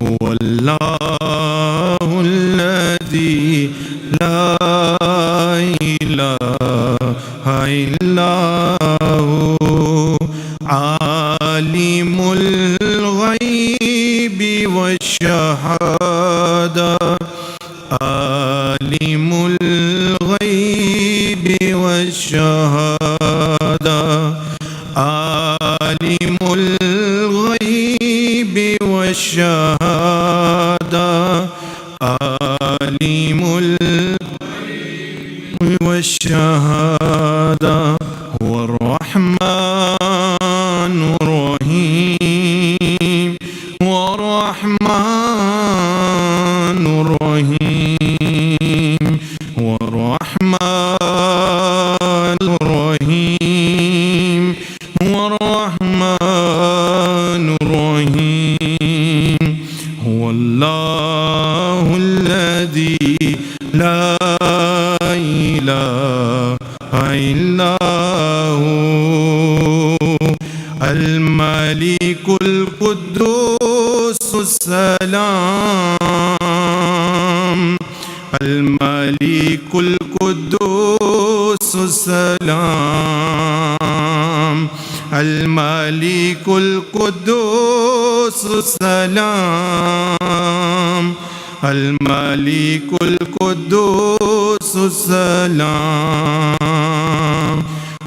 هو الله الذي لا إله إلا هو. عالم الغيب والشهادة. عالم الغيب والشهادة. عالم الغيب والشهادة. عالم الغيب والشهادة. هو الرحمن الرحيم. هو الرحمن الرحيم. هو الرحمن الرحيم. هو الرحمن الرحيم. هو الله الذي لا إله إلا هو. الملك القدوس السلام. الملك القدوس السلام. الملك القدوس السلام. الملك القدوس السلام.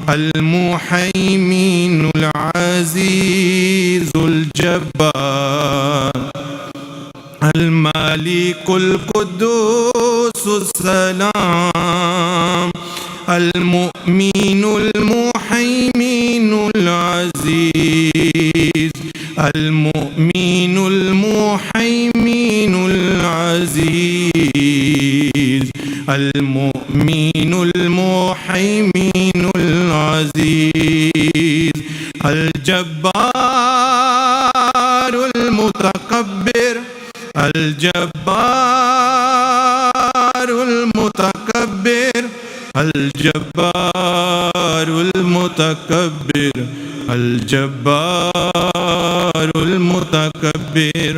المهيمن العزيز الجبار. الملك القدوس السلام. المؤمن المهيمن العزيز. المؤمن المهيمن العزيز. المؤمن المهيمن العزيز. الجبار المتكبر. الجبار المتكبر. الجبار المتكبر. الجبار المتكبر.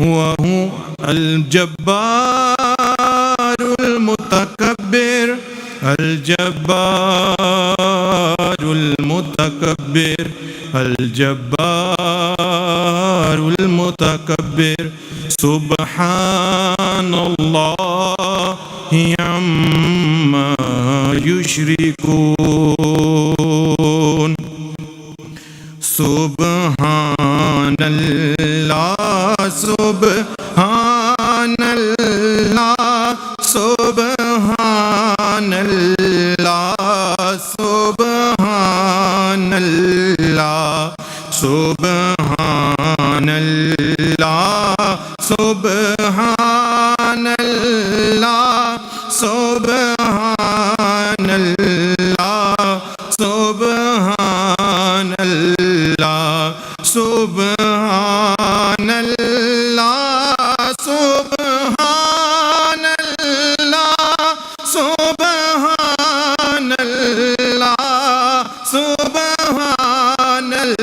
وهو الجبار المتكبر. الجبار المتكبر. الجبار المتكبر. سبحان الله عما يشركون. سبحان الله. سبحان الله. سبحان الله. سبحان الله. سبحان الله. سبحان الله. سبحان الله. سبحان الله. سبحان الله. سبحان الله. سبحان الله. سبحان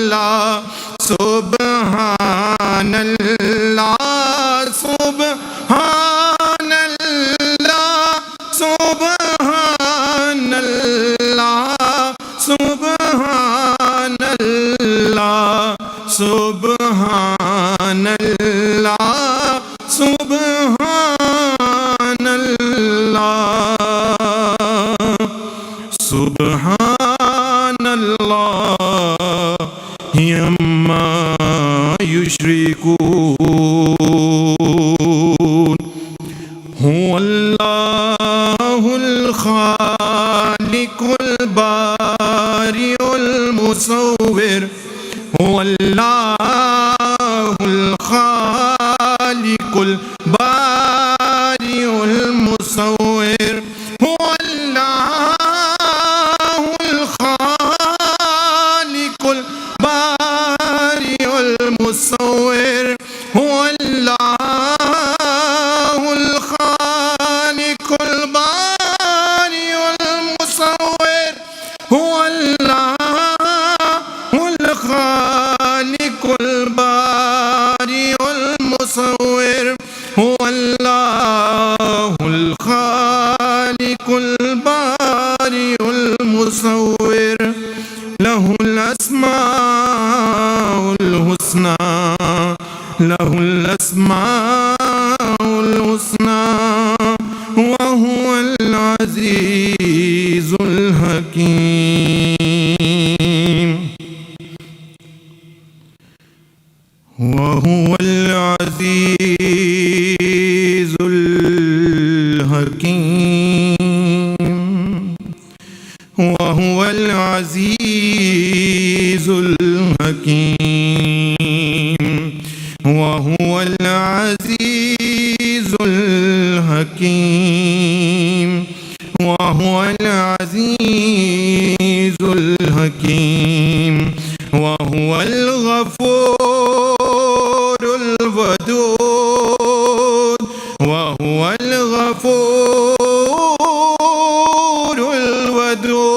الله. سبحان الله. سبحان الله. سبحان الله. سبحان الله. سبحان الله. سبحان الله. سبحان الله عما يشركون. البارئ المصور هو الله الخالق البارئ المصور هو الله الخالق البارئ المصور هو الله الخالق البارئ المصور هو الله الخالق البارئ المصور له الأسماء الحسنى له الأسماء الحسنى وهو العزيز الحكيم وهو العزيز الحكيم وهو العزيز الحكيم وهو العزيز الحكيم وهو العزيز الحكيم وهو الغفور الودود وهو الغفور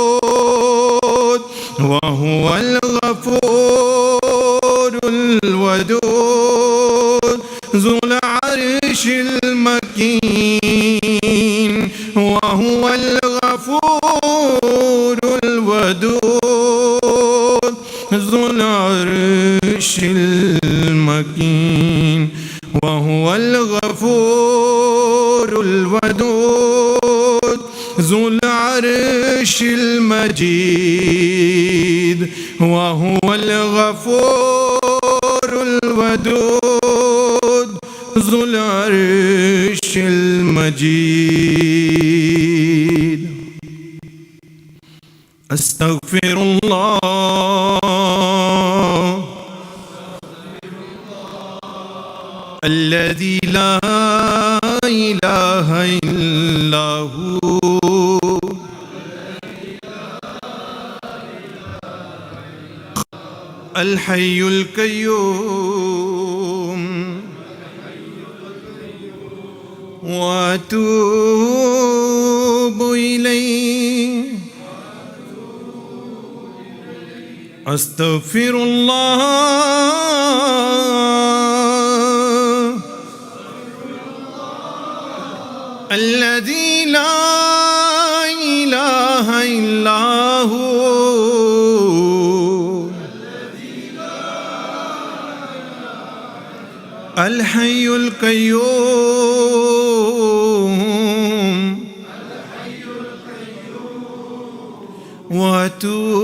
الودود وهو الغفور الودود ذو العرش المكين وهو الغفور الودود ذو العرش المكين وهو الغفور الودود ذو العرش المجيد وهو الغفور الودود ذو العرش المجيد أستغفر الله الذي لا إله إلا هو الحي القيوم وأتوب إليه أستغفر الله الذي لا إله إلا هو الحي القيوم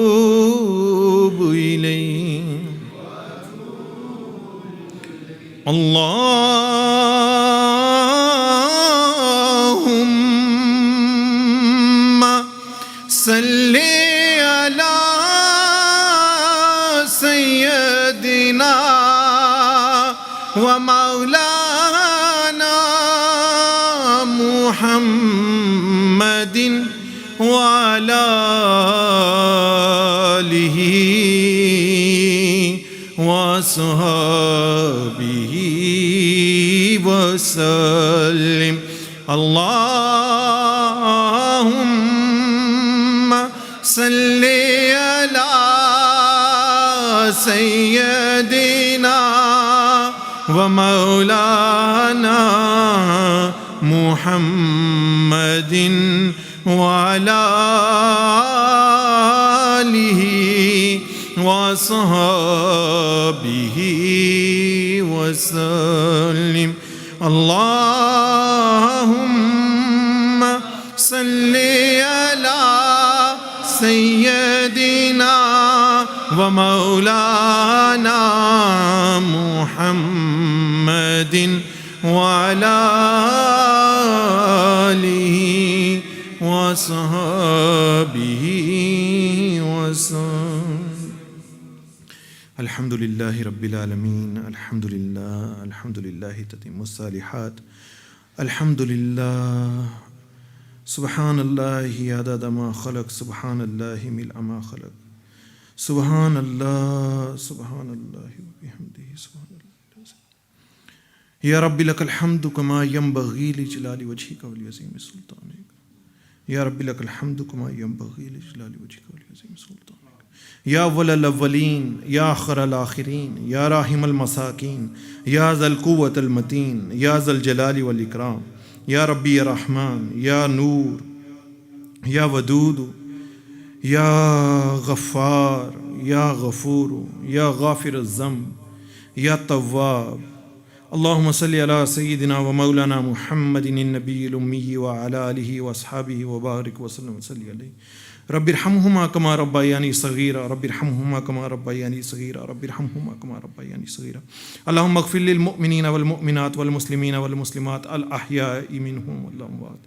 وأتوب إليه اللهم صل على سيدنا ومولانا محمد وعلى آله وصحبه وسلم اللهم صل على سيدنا ومولانا محمد وعلى آله وصحبه وسلم اللهم صل على سيدنا ومولانا محمد وعلى آله وصحبه وسلم Alhamdulillahi Rabbil Alameen. Alhamdulillahi tatimmus salihat. Alhamdulillah. Subhanallahi adada ma khalaq. Subhanallahi mil'a ma khalaq. Subhanallah. Subhanallahi wa bihamdihi. Subhanallah. Ya Rabbi lakal hamdu kama yanbaghi li jalali wajhika wal azimi sultanika. Ya Rabbi lakal hamdu kama yanbaghi li jalali wajhika wal azimi sultanika. Ya awwalal awwalin, ya akhiral akhirin, ya rahimal masakin, ya zal quwwatal matin, ya zal jalali wal ikram, ya Rabbi ya Rahman, ya Noor, ya Wadud, ya Ghaffar, ya Ghafur, ya Ghafir az-zamb, ya Tawwab. Allahumma salli ala sayyidina wa maulana Muhammadin an-nabiyil ummi wa ala alihi wa ashabihi wa barik wa sallam wa salli alayhi. رب ارحمهما كما ربياني صغيرا رب ارحمهما كما ربياني صغيرا رب ارحمهما كما ربياني صغيرا اللهم اغفر للمؤمنين والمؤمنات والمسلمين والمسلمات الأحياء منهم والأموات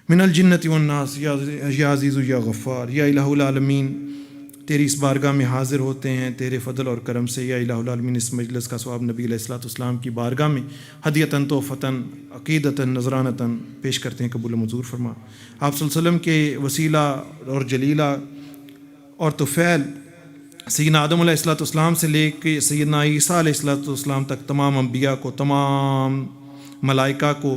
من الجنة والناس يا عزيز يا غفار या इलाहुल आलमीन तेरी इस बारगाह में हाजिर होते हैं तेरे फ़ضल और करम से या इलाहुल आलमीन इस मजलिस का सवाब नबी अलैहिस्सलाम की बारगाह में हदियतन तोहफ़तन अक़ीदतन नज़रानतन पेश करते हैं कबूल मंजूर फरमा आप सल्लल्लाहु अलैहि वसल्लम के वसीला और जलीला और तुफ़ैल सैयदना आदम अलैहिस्सलाम से लेकर सैयदना ईसा अलैहिस्सलाम तक तमाम अंबिया को तमाम मलाइका को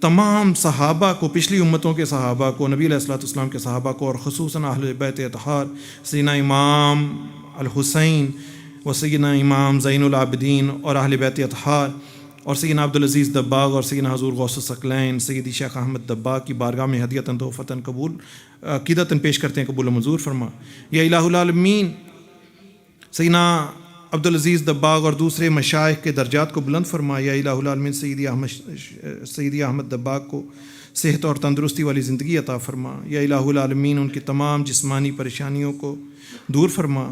तमाम सहाबा को पिछली उम्मतों के सहाबा को नबी अलैहिस्सलाम के सहाबा को और ख़ुसूसन अहले बैत अतहार सैयदना इमाम अल हुसैन व सैयदना इमाम ज़ैनुल आबिदीन और अहले बैत अतहार और सैयदना अब्दुल अज़ीज़ दब्बाग़ और सैयदना हुज़ूर गौसुस सकलैन सैयदी शेख अहमद दब्बाग़ की बारगाह में हदियतन तोहफ़तन कबूल अक़ीदतन पेश करते हैं कबूल मंजूर फरमा या इलाहुल आलमीन सैयदना अब्दुल अज़ीज़ दब्बाग़ और दूसरे मशाइख़ के दर्जात को बुलंद फरमा या इलाहुल आलमीन सैयदी अहमद दब्बाग़ को सेहत और तंदुरुस्ती वाली ज़िंदगी अता फरमा या इलाहुल आलमीन उनकी तमाम जिस्मानी परेशानियों को दूर फरमा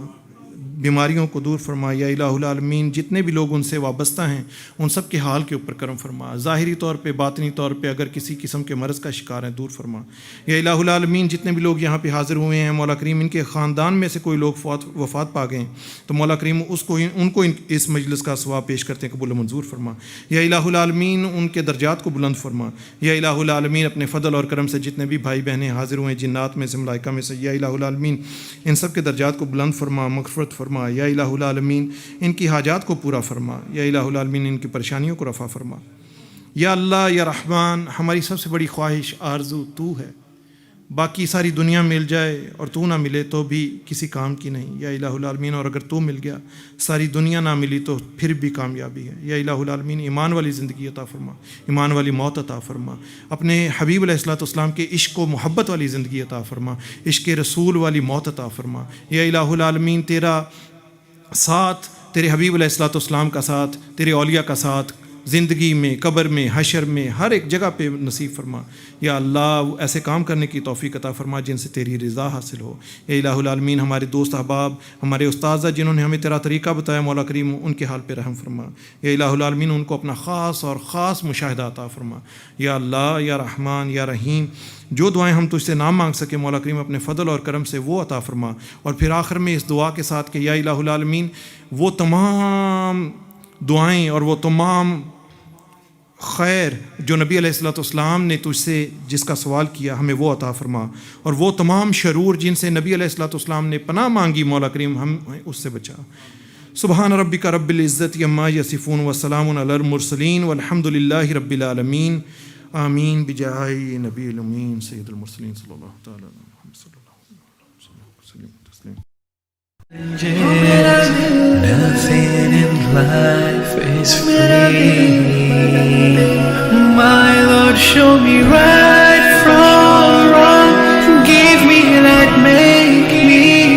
बीमारियों को दूर फरमा या इलाहुल आलमीन जितने भी लोग उनसे वाबस्ता हैं उन सब के हाल के ऊपर करम फरमा ज़ाहिरी तौर पे बातनी तौर पे अगर किसी किस्म के मरज़ का शिकार हैं दूर फरमा या इलाहुल आलमीन जितने भी लोग यहाँ पे हाज़िर हुए हैं मौला करीम इनके ख़ानदान में से कोई लोग वफ़ात पा गए तो मौला करीम उनको इस मजलिस का सवाब पेश करते हैं कबूल मंजूर फरमा या इलाहुल आलमीन उनके दर्जात को बुलंद फरमा या इलाहुल आलमीन अपने फ़ضल और करम से जितने भी भाई बहनें हाज़िर हुए हैं जिन्नात में से मलाइका में से या इलाहुल आलमीन इन सब के दर्जात को बुलंद फरमा मग़फ़िरत फरमा या इलाहुल आलमीन इनकी हाजात को पूरा फरमा या इलाहुल आलमीन इनकी परेशानियों को रफ़ा फरमा या अल्लाह या रहमान हमारी सबसे बड़ी ख्वाहिश आरज़ू तू है बाकी सारी दुनिया मिल जाए और तू ना मिले तो भी किसी काम की नहीं या इलाहुल आलमीन और अगर तू मिल गया सारी दुनिया ना मिली तो फिर भी कामयाबी है या इलाहुल आलमीन ईमान वाली ज़िंदगी अता फरमा ईमान वाली मौत अता फरमा अपने हबीब अलैहिस्सलाम के इश्क व मोहब्बत वाली ज़िंदगी अता फरमा इश्क रसूल वाली मौत अता फरमा या इलाहुल आलमीन तेरा साथ तेरे हबीब अलैहिस्सलाम का साथ तेरे औलिया का साथ ज़िंदगी में कब्र में हशर में हर एक जगह पे नसीब फरमा या अल्लाह ऐसे काम करने की तौफीक अता फरमा जिनसे तेरी रज़ा हासिल हो या इलाहुल आलमीन हमारे दोस्त अहबाब हमारे उस्ताद जिन्होंने हमें तेरा तरीक़ा बताया मौला करीम उनके हाल पे रहम फरमा या इलाहुल आलमीन उनको अपना ख़ास और ख़ास मुशाहिदा अता फरमा या अल्लाह या रहमान या रहीम जो दुआएं हम तुझसे ना मांग सके मौला करीम अपने फ़ضल और करम से वो अता फरमा और फिर आखिर में इस दुआ के साथ कि या इलाहुल आलमीन वो तमाम दुआएं और वो तमाम खैर जो नबी अलैहिस्सलाम ने तुझसे जिसका सवाल किया हमें वो अता फरमा और वो तमाम शरूर जिनसे नबी अलैहिस्सलाम ने पनाह मांगी मौला करीम हम उससे बचा सुबहान रब्बिका रब्बिल इज़्ज़ति अम्मा यसिफून व सलामुन अलल मुरसलीन वल्हम्दुलिल्लाहि रब्बिल आलमीन आमीन बिजाहि नबील अमीन सय्यिदुल मुरसलीन सल्लल्लाहु तआला अलैहि वसल्लम Nothing in life is free. My Lord, show me right.